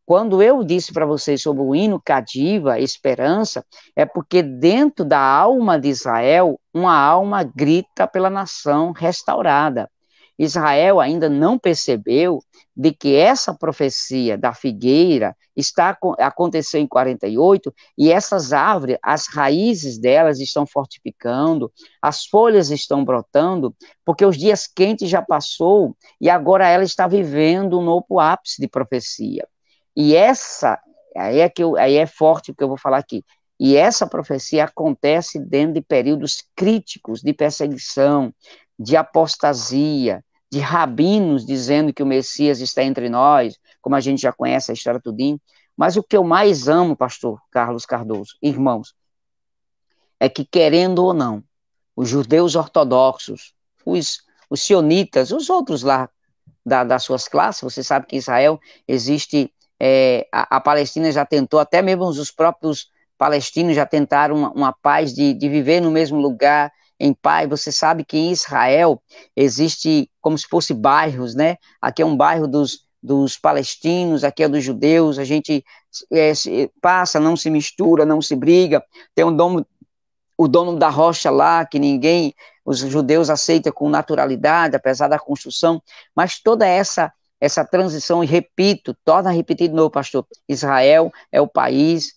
Quando eu disse para vocês sobre o hino Cadiva, esperança, é porque dentro da alma de Israel, uma alma grita pela nação restaurada. Israel ainda não percebeu de que essa profecia da figueira aconteceu em 48 e essas árvores, as raízes delas estão fortificando, as folhas estão brotando, porque os dias quentes já passou e agora ela está vivendo um novo ápice de profecia. E essa, aí é forte o que eu vou falar aqui, e essa profecia acontece dentro de períodos críticos de perseguição, de apostasia, de rabinos dizendo que o Messias está entre nós, como a gente já conhece a história tudinho. Mas o que eu mais amo, pastor Carlos Cardoso, irmãos, é que, querendo ou não, os judeus ortodoxos, os sionitas, os outros lá das suas classes, você sabe que em Israel existe, a Palestina já tentou, até mesmo os próprios palestinos já tentaram uma paz de viver no mesmo lugar, em paz. Você sabe que em Israel existe como se fosse bairros, né? Aqui é um bairro dos palestinos, aqui é dos judeus, a gente passa, não se mistura, não se briga, tem o dono da rocha lá, que ninguém, os judeus aceitam com naturalidade, apesar da construção, mas toda essa transição, e repito, torna a repetir de novo, pastor, Israel é o país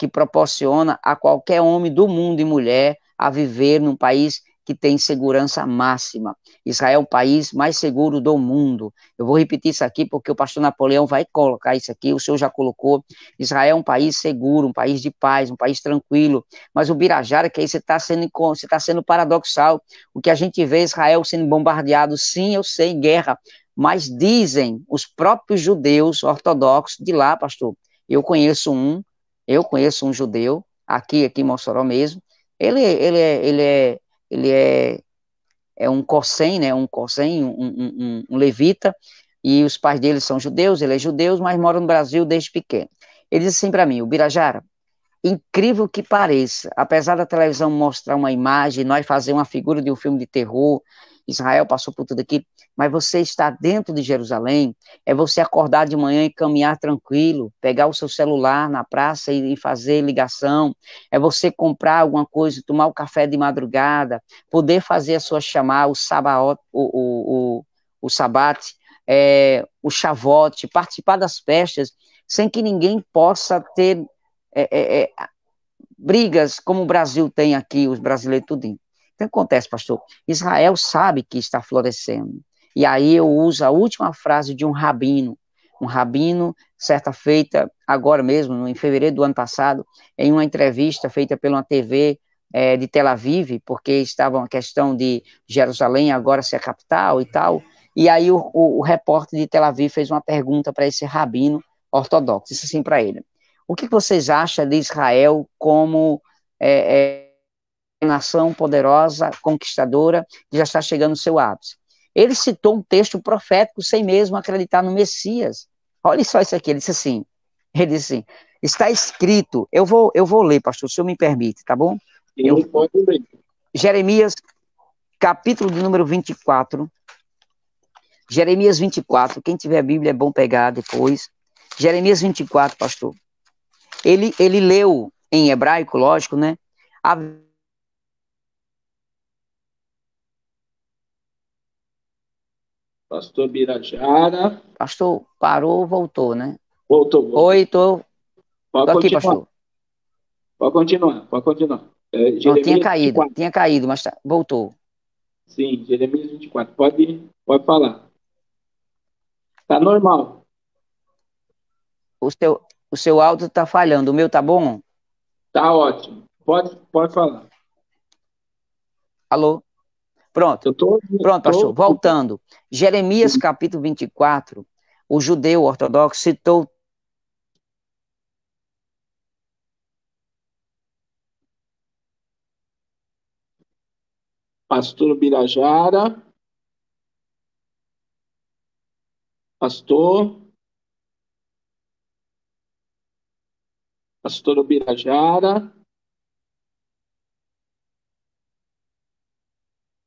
que proporciona a qualquer homem do mundo e mulher a viver num país que tem segurança máxima. Israel é o país mais seguro do mundo. Eu vou repetir isso aqui porque o pastor Napoleão vai colocar isso aqui, o senhor já colocou. Israel é um país seguro, um país de paz, um país tranquilo. Mas o Birajara, que aí você está sendo paradoxal. O que a gente vê Israel sendo bombardeado, sim, eu sei, guerra, mas dizem os próprios judeus ortodoxos de lá, pastor, eu conheço um judeu, aqui em Mossoró mesmo, ele é um cossém, né, um levita, e os pais dele são judeus, ele é judeu, mas mora no Brasil desde pequeno. Ele disse assim para mim, o Birajara, incrível que pareça, apesar da televisão mostrar uma imagem, nós fazer uma figura de um filme de terror, Israel passou por tudo aqui, mas você está dentro de Jerusalém, é você acordar de manhã e caminhar tranquilo, pegar o seu celular na praça e fazer ligação, é você comprar alguma coisa, tomar o café de madrugada, poder fazer a sua chamada, o sabaot, o sabate, o chavote, participar das festas, sem que ninguém possa ter brigas como o Brasil tem aqui, os brasileiros tudinho. Então, acontece, pastor, Israel sabe que está florescendo. E aí eu uso a última frase de um rabino, certa feita, agora mesmo, em fevereiro do ano passado, em uma entrevista feita pela uma TV de Tel Aviv, porque estava uma questão de Jerusalém agora ser a capital e tal, e aí o repórter de Tel Aviv fez uma pergunta para esse rabino ortodoxo, disse assim para ele, o que vocês acham de Israel como nação poderosa, conquistadora, que já está chegando no seu ápice? Ele citou um texto profético sem mesmo acreditar no Messias. Olha só isso aqui, ele disse assim, está escrito, eu vou ler, pastor, se o senhor me permite, tá bom? Pode ler. Jeremias, capítulo de número 24, Jeremias 24, quem tiver a Bíblia é bom pegar depois, Jeremias 24, pastor, ele leu em hebraico, lógico, né? Pastor Birajara. Pastor, parou, voltou, né? Voltou. Oi, tô Pode aqui, continuar. pastor. Pode continuar. Não, tinha 24. caído, mas voltou. Sim, Jeremias 24. Pode falar. Tá normal. O seu áudio tá falhando, o meu tá bom? Tá ótimo. Pode falar. Alô? Pronto. Eu tô, Pronto, pastor. Voltando. Jeremias, capítulo 24, o judeu ortodoxo citou Pastor Birajara. Pastor Birajara.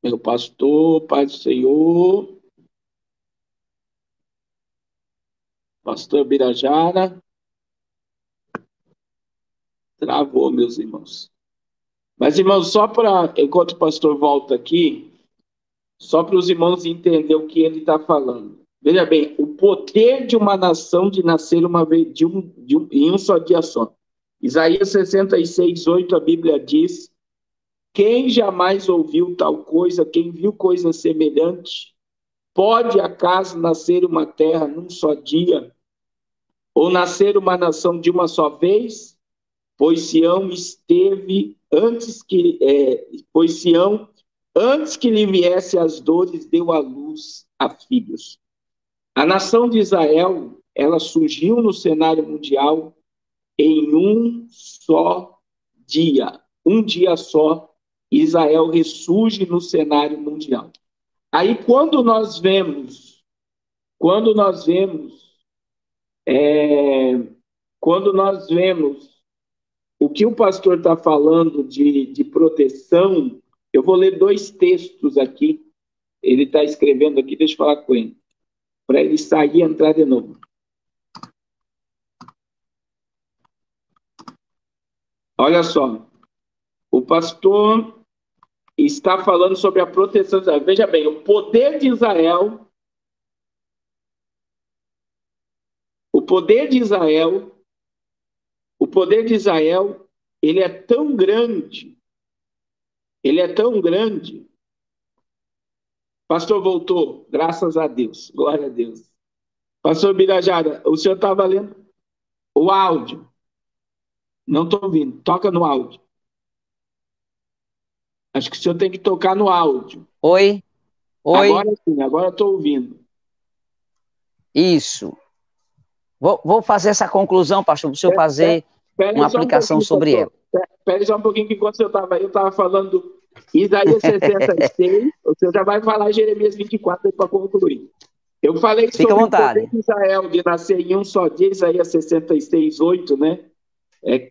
Meu pastor, Pai do Senhor. Pastor Birajara. Travou, meus irmãos. Mas, irmãos, só para, enquanto o pastor volta aqui, só para os irmãos entenderem o que ele está falando. Veja bem, o poder de uma nação de nascer uma vez, em um só dia só. Isaías 66, 8, a Bíblia diz: quem jamais ouviu tal coisa, quem viu coisa semelhante, pode acaso nascer uma terra num só dia, ou nascer uma nação de uma só vez? Pois Sião esteve antes que lhe viesse as dores, deu à luz a filhos. A nação de Israel, ela surgiu no cenário mundial em um só dia. Um dia só, Israel ressurge no cenário mundial. Aí, quando nós vemos o que o pastor está falando de proteção, eu vou ler 2 textos aqui. Ele está escrevendo aqui, deixa eu falar com ele, para ele sair e entrar de novo. Olha só, o pastor está falando sobre a proteção de Israel. Veja bem, o poder de Israel, ele é tão grande. Pastor voltou, graças a Deus, glória a Deus. Pastor Birajara, o senhor estava lendo o áudio. Não estou ouvindo, toca no áudio. Acho que o senhor tem que tocar no áudio. Oi. Agora sim, agora estou ouvindo. Isso. Vou fazer essa conclusão, pastor, para o senhor fazer uma aplicação sobre ela. Espere só um pouquinho, que enquanto eu estava falando Isaías 66, o senhor já vai falar Jeremias 24 para concluir. Eu falei sobre o poder de Israel de nascer em um só dia, Isaías 66, 8, né?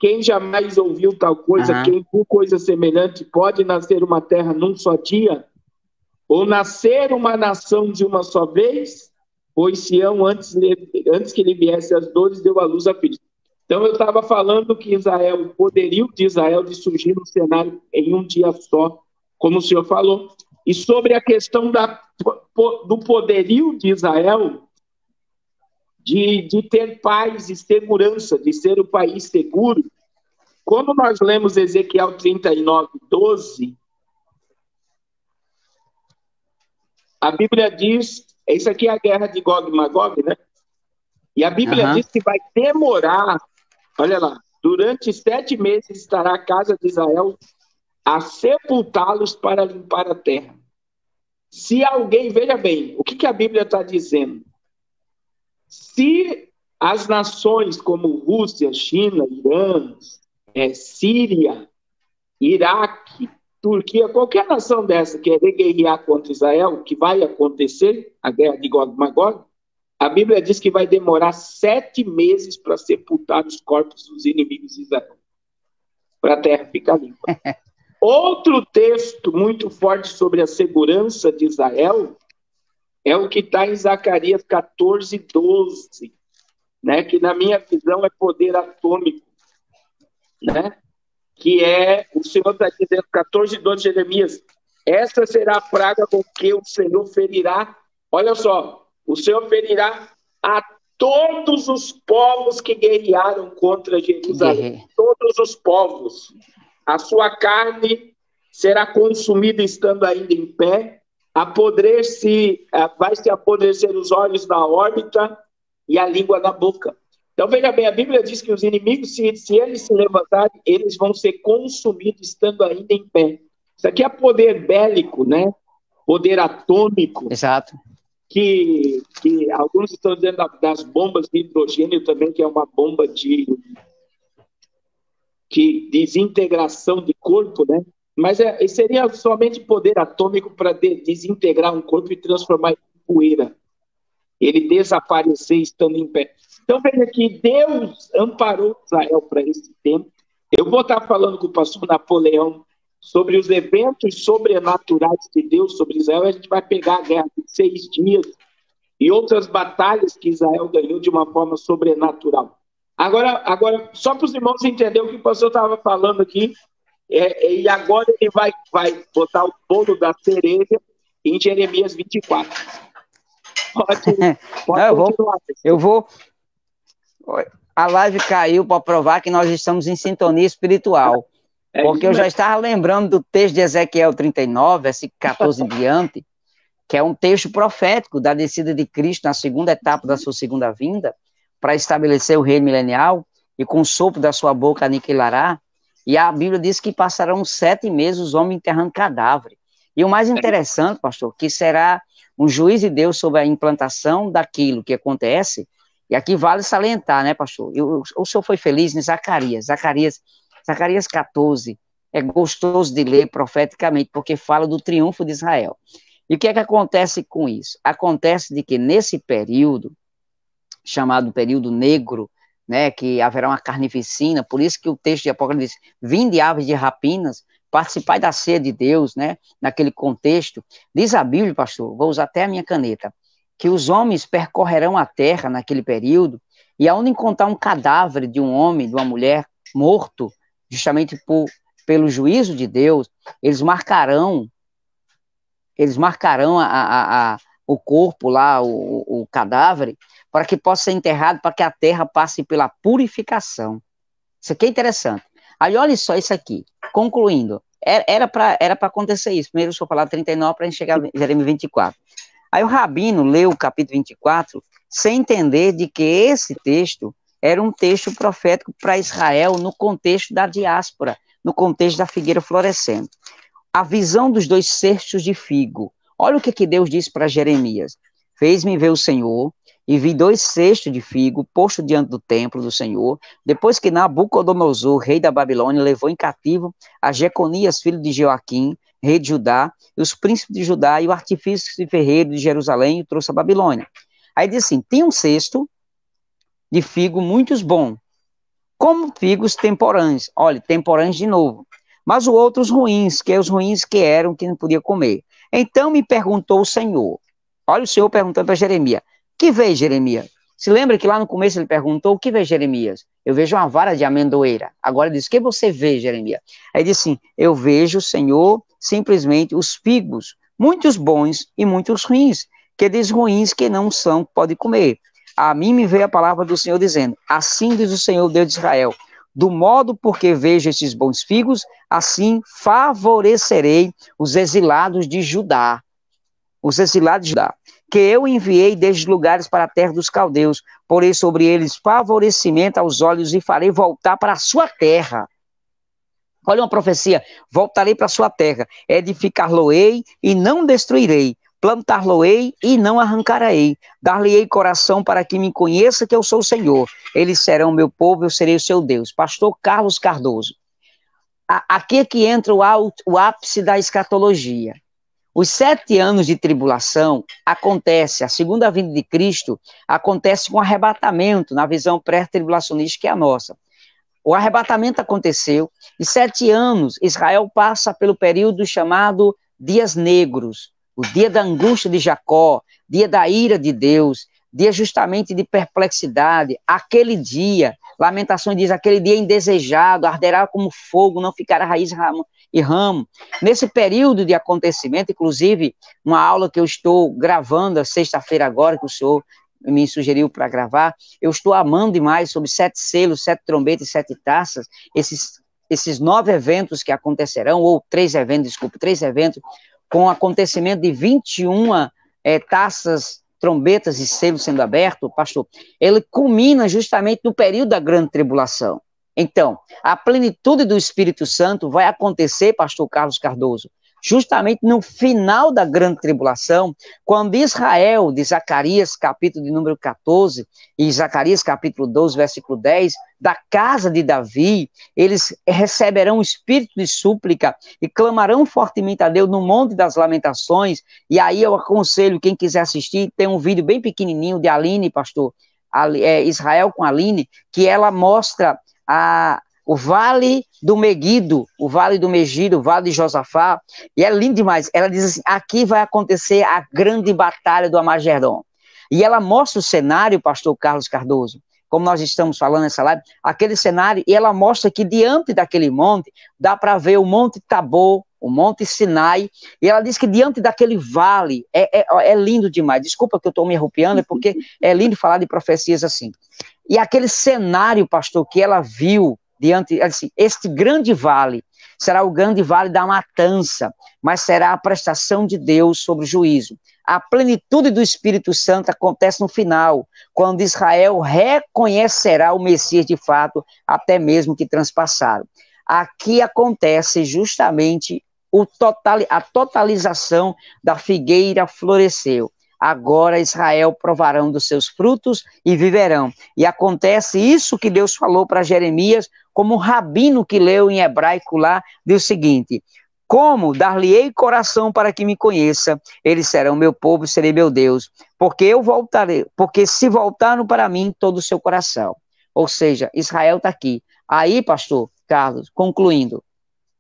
Quem jamais ouviu tal coisa, quem viu coisa semelhante, pode nascer uma terra num só dia? Ou nascer uma nação de uma só vez? Pois Sião, antes que lhe viesse as dores, deu à luz a filhos. Então, eu estava falando que Israel, o poderio de Israel de surgir no cenário em um dia só, como o senhor falou. E sobre a questão do poderio de Israel de ter paz e segurança, de ser um país seguro, quando nós lemos Ezequiel 39, 12, a Bíblia diz, isso aqui é a guerra de Gog e Magog, né? E a Bíblia diz que vai demorar, olha lá, durante 7 meses estará a casa de Israel a sepultá-los para limpar a terra. Se alguém, veja bem, o que a Bíblia está dizendo? Se as nações como Rússia, China, Irã, Síria, Iraque, Turquia, qualquer nação dessa que guerrear contra Israel, que vai acontecer, a guerra de Gog e Magog, a Bíblia diz que vai demorar 7 meses para sepultar os corpos dos inimigos de Israel, para a terra ficar limpa. Outro texto muito forte sobre a segurança de Israel é o que está em Zacarias 14, 12, né? Que na minha visão é poder atômico, né? Que é, o Senhor está dizendo, 14, 12, Jeremias, essa será a praga com que o Senhor ferirá, olha só, o Senhor ferirá a todos os povos que guerrearam contra Jerusalém, todos os povos. A sua carne será consumida estando ainda em pé, vai se apodrecer os olhos na órbita e a língua na boca. Então, veja bem, a Bíblia diz que os inimigos, se eles se levantarem, eles vão ser consumidos estando ainda em pé. Isso aqui é poder bélico, né? Poder atômico. Exato. Que alguns estão dizendo das bombas de hidrogênio também, que é uma bomba de desintegração de corpo, né? Mas seria somente poder atômico para desintegrar um corpo e transformar em poeira. Ele desaparecer estando em pé. Então, veja que Deus amparou Israel para esse tempo. Eu vou estar falando com o pastor Napoleão sobre os eventos sobrenaturais de Deus sobre Israel. A gente vai pegar a guerra de 6 dias e outras batalhas que Israel ganhou de uma forma sobrenatural. Agora só para os irmãos entenderem o que o pastor estava falando aqui, e agora ele vai botar o bolo da cereja em Jeremias 24. Pode continuar. Eu vou. A live caiu para provar que nós estamos em sintonia espiritual. Porque eu já estava lembrando do texto de Ezequiel 39, versículo 14 em diante, que é um texto profético da descida de Cristo na segunda etapa da sua segunda vinda, para estabelecer o reino milenial, e com o sopro da sua boca aniquilará. E a Bíblia diz que passarão 7 meses os homens enterrando cadáver. E o mais interessante, pastor, que será um juiz de Deus sobre a implantação daquilo que acontece, e aqui vale salientar, né, pastor? O senhor foi feliz em Zacarias 14, é gostoso de ler profeticamente, porque fala do triunfo de Israel. E o que é que acontece com isso? Acontece de que nesse período, chamado período negro, né, que haverá uma carnificina, por isso que o texto de Apocalipse diz, vinde aves de rapinas, participar da ceia de Deus, né, naquele contexto. Diz a Bíblia, pastor, vou usar até a minha caneta, que os homens percorrerão a terra naquele período, e aonde encontrar um cadáver de um homem, de uma mulher morto, justamente pelo juízo de Deus, eles marcarão o corpo lá, o cadáver, para que possa ser enterrado, para que a terra passe pela purificação. Isso aqui é interessante. Aí olha só isso aqui, concluindo, era para acontecer isso. Primeiro eu vou falar 39 para a gente chegar a Jeremias 24. Aí o Rabino leu o capítulo 24 sem entender de que esse texto era um texto profético para Israel no contexto da diáspora, no contexto da figueira florescendo. A visão dos 2 cestos de figo. Olha o que Deus disse para Jeremias. Fez-me ver o Senhor, e vi 2 cestos de figo posto diante do templo do Senhor, depois que Nabucodonosor, rei da Babilônia, levou em cativo a Jeconias, filho de Joaquim, rei de Judá, e os príncipes de Judá, e o artifício ferreiro de Jerusalém, e trouxe a Babilônia. Aí diz assim, tem um cesto de figo muitos bons, como figos temporães. Olha, temporães de novo. Mas os outros ruins, que eram que não podia comer. Então me perguntou o Senhor. Olha o Senhor perguntando para Jeremias. Que vê, Jeremias? Se lembra que lá no começo ele perguntou, o que vê, Jeremias? Eu vejo uma vara de amendoeira. Agora ele diz, o que você vê, Jeremias? Aí ele diz assim, eu vejo, Senhor, simplesmente os figos, muitos bons e muitos ruins, que diz ruins que não são, pode comer. A mim me veio a palavra do Senhor dizendo, assim diz o Senhor, Deus de Israel, do modo porque vejo esses bons figos, assim favorecerei os exilados de Judá. Os exilados de Judá, que eu enviei desde lugares para a terra dos caldeus, porei sobre eles favorecimento aos olhos e farei voltar para a sua terra. Olha uma profecia, voltarei para a sua terra, edificar-lo-ei e não destruirei, plantar-lo-ei e não arrancarei, dar-lhe-ei coração para que me conheça que eu sou o Senhor, eles serão meu povo, eu serei o seu Deus. Pastor Carlos Cardoso. Aqui é que entra o ápice da escatologia. Os 7 anos de tribulação acontece, a segunda vinda de Cristo acontece com arrebatamento, na visão pré-tribulacionista que é a nossa. O arrebatamento aconteceu, e 7 anos Israel passa pelo período chamado Dias Negros, o dia da angústia de Jacó, dia da ira de Deus, dia justamente de perplexidade, aquele dia, Lamentações diz, aquele dia indesejado, arderá como fogo, não ficará raiz e ramo. Nesse período de acontecimento, inclusive, uma aula que eu estou gravando, sexta-feira agora, que o senhor me sugeriu para gravar, eu estou amando demais sobre 7 selos, 7 trombetas e 7 taças, esses 9 eventos que acontecerão, ou 3 eventos, com o acontecimento de 21 taças, trombetas e selos sendo abertos, pastor, ele culmina justamente no período da grande tribulação. Então, a plenitude do Espírito Santo vai acontecer, pastor Carlos Cardoso, justamente no final da grande tribulação, quando Israel, de Zacarias, capítulo de número 14, e Zacarias, capítulo 12, versículo 10, da casa de Davi, eles receberão um espírito de súplica e clamarão fortemente a Deus no Monte das Lamentações. E aí eu aconselho, quem quiser assistir, tem um vídeo bem pequenininho de Aline, pastor, Israel com Aline, que ela mostra o Vale do Megido, o Vale do Megido, o Vale de Josafá, e é lindo demais. Ela diz assim, aqui vai acontecer a grande batalha do Armagedon. E ela mostra o cenário, pastor Carlos Cardoso, como nós estamos falando nessa live, aquele cenário, e ela mostra que diante daquele monte, dá para ver o Monte Tabor, o Monte Sinai, e ela diz que diante daquele vale, é lindo demais. Desculpa que eu estou me arrupiando, é porque é lindo falar de profecias assim. E aquele cenário, pastor, que ela viu, diante, assim, este grande vale será o grande vale da matança, mas será a prestação de Deus sobre o juízo. A plenitude do Espírito Santo acontece no final, quando Israel reconhecerá o Messias de fato, até mesmo que transpassaram. Aqui acontece justamente a totalização da figueira floresceu. Agora Israel provarão dos seus frutos e viverão. E acontece isso que Deus falou para Jeremias, como um rabino que leu em hebraico lá, diz o seguinte: como dar-lhe-ei coração para que me conheça, eles serão meu povo, serei meu Deus, porque eu voltarei, porque se voltaram para mim todo o seu coração. Ou seja, Israel está aqui. Aí, pastor Carlos, concluindo,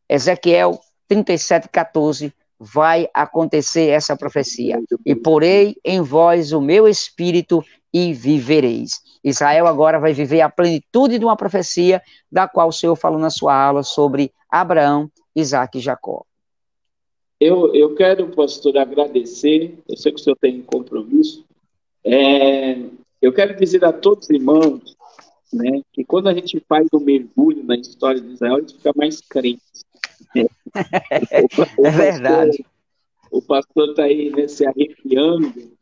Ezequiel 37:14, vai acontecer essa profecia. E porei em vós o meu espírito e vivereis. Israel agora vai viver a plenitude de uma profecia da qual o Senhor falou na sua aula sobre Abraão, Isaque e Jacó. Eu quero, pastor, agradecer. Eu sei que o senhor tem compromisso. Eu quero dizer a todos os irmãos, né, que quando a gente faz um mergulho na história de Israel, a gente fica mais crente. É verdade. O pastor está aí, né, se arrepiando,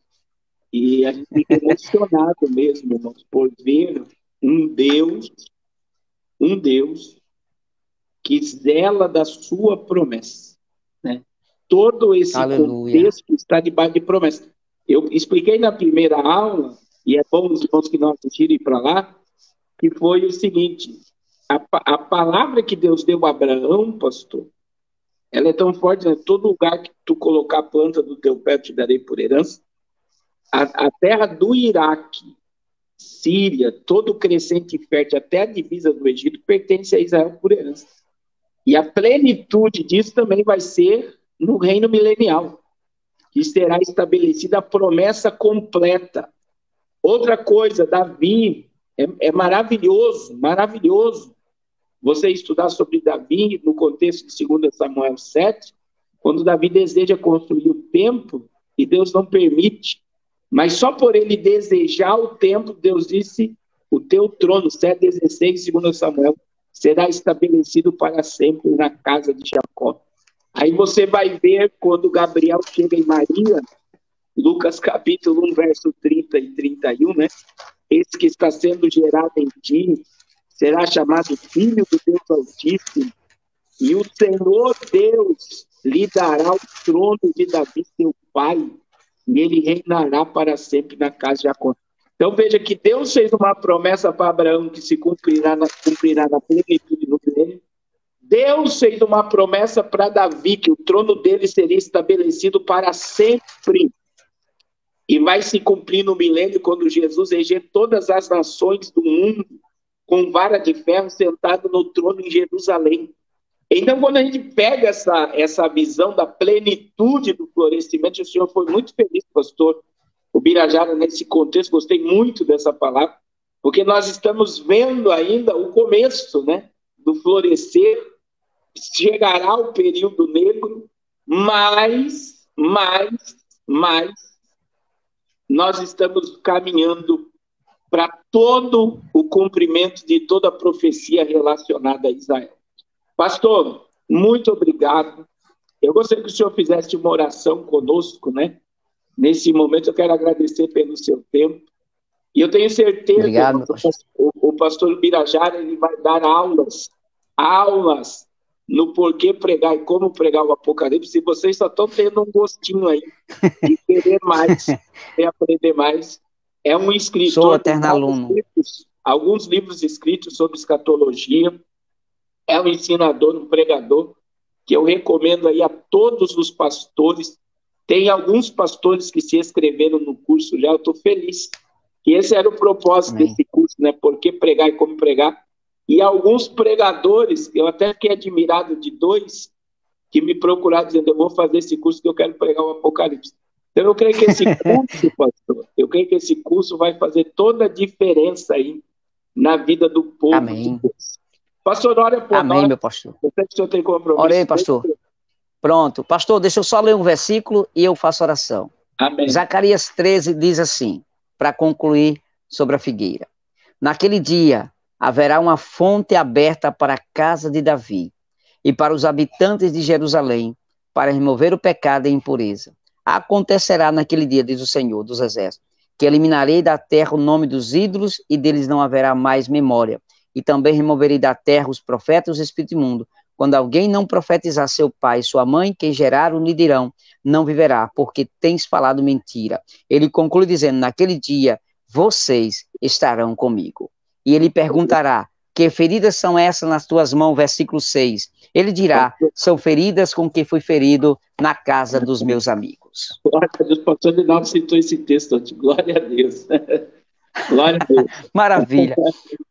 e a gente fica emocionado mesmo, irmãos, por ver um Deus que zela da sua promessa, né? Todo esse Aleluia. contexto está debaixo de promessa. Eu expliquei na primeira aula, e é bom os irmãos que não assistiram ir para lá, que foi o seguinte: a palavra que Deus deu a Abraão, pastor, ela é tão forte, né? Todo lugar que tu colocar a planta do teu pé, eu te darei por herança. A terra do Iraque, Síria, todo o crescente fértil, até a divisa do Egito, pertence a Israel por herança. E a plenitude disso também vai ser no reino milenial, que será estabelecida a promessa completa. Outra coisa, Davi, é maravilhoso, maravilhoso você estudar sobre Davi no contexto de 2 Samuel 7, quando Davi deseja construir o templo e Deus não permite, mas só por ele desejar o templo, Deus disse, o teu trono, 7:16, 2 Samuel, será estabelecido para sempre na casa de Jacó. Aí você vai ver quando Gabriel chega em Maria, Lucas capítulo 1, verso 30 e 31, né? Esse que está sendo gerado em ti será chamado Filho do Deus Altíssimo, e o Senhor Deus lhe dará o trono de Davi, seu pai, e ele reinará para sempre na casa de Jacó. Então veja que Deus fez uma promessa para Abraão que se cumprirá na plenitude do milênio. Deus fez uma promessa para Davi que o trono dele seria estabelecido para sempre. E vai se cumprir no milênio quando Jesus reger todas as nações do mundo com vara de ferro sentado no trono em Jerusalém. Então, quando a gente pega essa visão da plenitude do florescimento, o senhor foi muito feliz, pastor, o Birajara, nesse contexto, gostei muito dessa palavra, porque nós estamos vendo ainda o começo, né, do florescer. Chegará o período negro, mas nós estamos caminhando para todo o cumprimento de toda a profecia relacionada a Israel. Pastor, muito obrigado. Eu gostaria que o senhor fizesse uma oração conosco, né? Nesse momento eu quero agradecer pelo seu tempo. E eu tenho certeza que o pastor Birajara ele vai dar aulas no porquê pregar e como pregar o Apocalipse, e vocês só estão tendo um gostinho aí de querer mais, de aprender mais. É um escritor. Sou eterno aluno. Alguns livros escritos sobre escatologia. É um ensinador, um pregador, que eu recomendo aí a todos os pastores. Tem alguns pastores que se inscreveram no curso já, eu estou feliz. E esse era o propósito desse curso, né? Por que pregar e como pregar. E alguns pregadores, eu até fiquei admirado de 2, que me procuraram dizendo, eu vou fazer esse curso que eu quero pregar o Apocalipse. Então eu creio que esse curso, pastor, eu creio que esse curso vai fazer toda a diferença aí na vida do povo. Amém. De Deus. Pastor, ora por nós. Amém, meu pastor. Eu sei que o senhor tem compromisso. Orei, pastor. Pronto. Pastor, deixa eu só ler um versículo e eu faço oração. Amém. Zacarias 13 diz assim, para concluir sobre a figueira. Naquele dia haverá uma fonte aberta para a casa de Davi e para os habitantes de Jerusalém, para remover o pecado e a impureza. Acontecerá naquele dia, diz o Senhor dos Exércitos, que eliminarei da terra o nome dos ídolos e deles não haverá mais memória. E também removerei da terra os profetas e os espíritos imundos. Quando alguém não profetizar seu pai e sua mãe, quem geraram lhe dirão, não viverá, porque tens falado mentira. Ele conclui dizendo, naquele dia, vocês estarão comigo. E ele perguntará, que feridas são essas nas tuas mãos? Versículo 6. Ele dirá, são feridas com que fui ferido na casa dos meus amigos. Glória a Deus, pastor Linaldo citou esse texto aqui. Glória a Deus. Glória a Deus. Maravilha.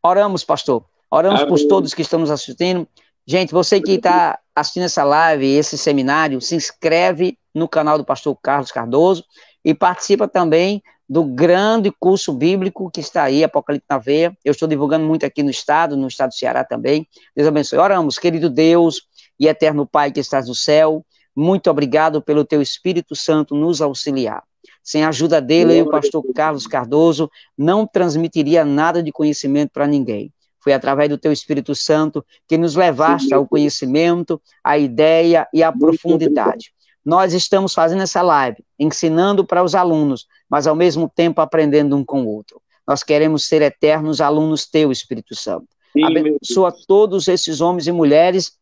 Oramos, pastor. Oramos por todos que estão nos assistindo. Gente, você que está assistindo essa live, esse seminário, se inscreve no canal do pastor Carlos Cardoso e participa também do grande curso bíblico que está aí, Apocalipse na Veia. Eu estou divulgando muito aqui no estado do Ceará também. Deus abençoe. Oramos, querido Deus e eterno Pai que estás no céu, muito obrigado pelo teu Espírito Santo nos auxiliar. Sem a ajuda dele, o pastor Carlos Cardoso não transmitiria nada de conhecimento para ninguém. Foi através do teu Espírito Santo que nos levaste ao conhecimento, à ideia e à profundidade. Nós estamos fazendo essa live, ensinando para os alunos, mas ao mesmo tempo aprendendo um com o outro. Nós queremos ser eternos alunos teu, Espírito Santo. Abençoa todos esses homens e mulheres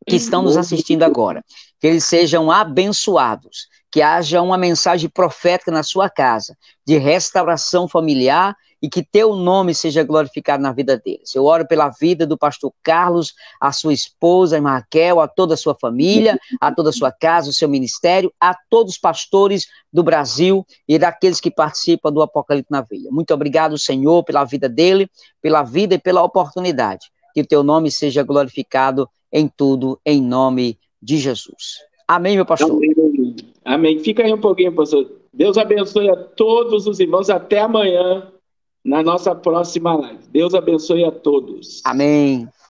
que estão nos assistindo agora. Que eles sejam abençoados, que haja uma mensagem profética na sua casa, de restauração familiar, e que teu nome seja glorificado na vida deles. Eu oro pela vida do pastor Carlos, a sua esposa, a irmã Raquel, a toda a sua família, a toda a sua casa, o seu ministério, a todos os pastores do Brasil e daqueles que participam do Apocalipse na Veia. Muito obrigado, Senhor, pela vida dele, pela vida e pela oportunidade. Que o teu nome seja glorificado em tudo, em nome de Jesus. Amém, meu pastor? Amém. Amém. Fica aí um pouquinho, pastor. Deus abençoe a todos os irmãos. Até amanhã, na nossa próxima live. Deus abençoe a todos. Amém.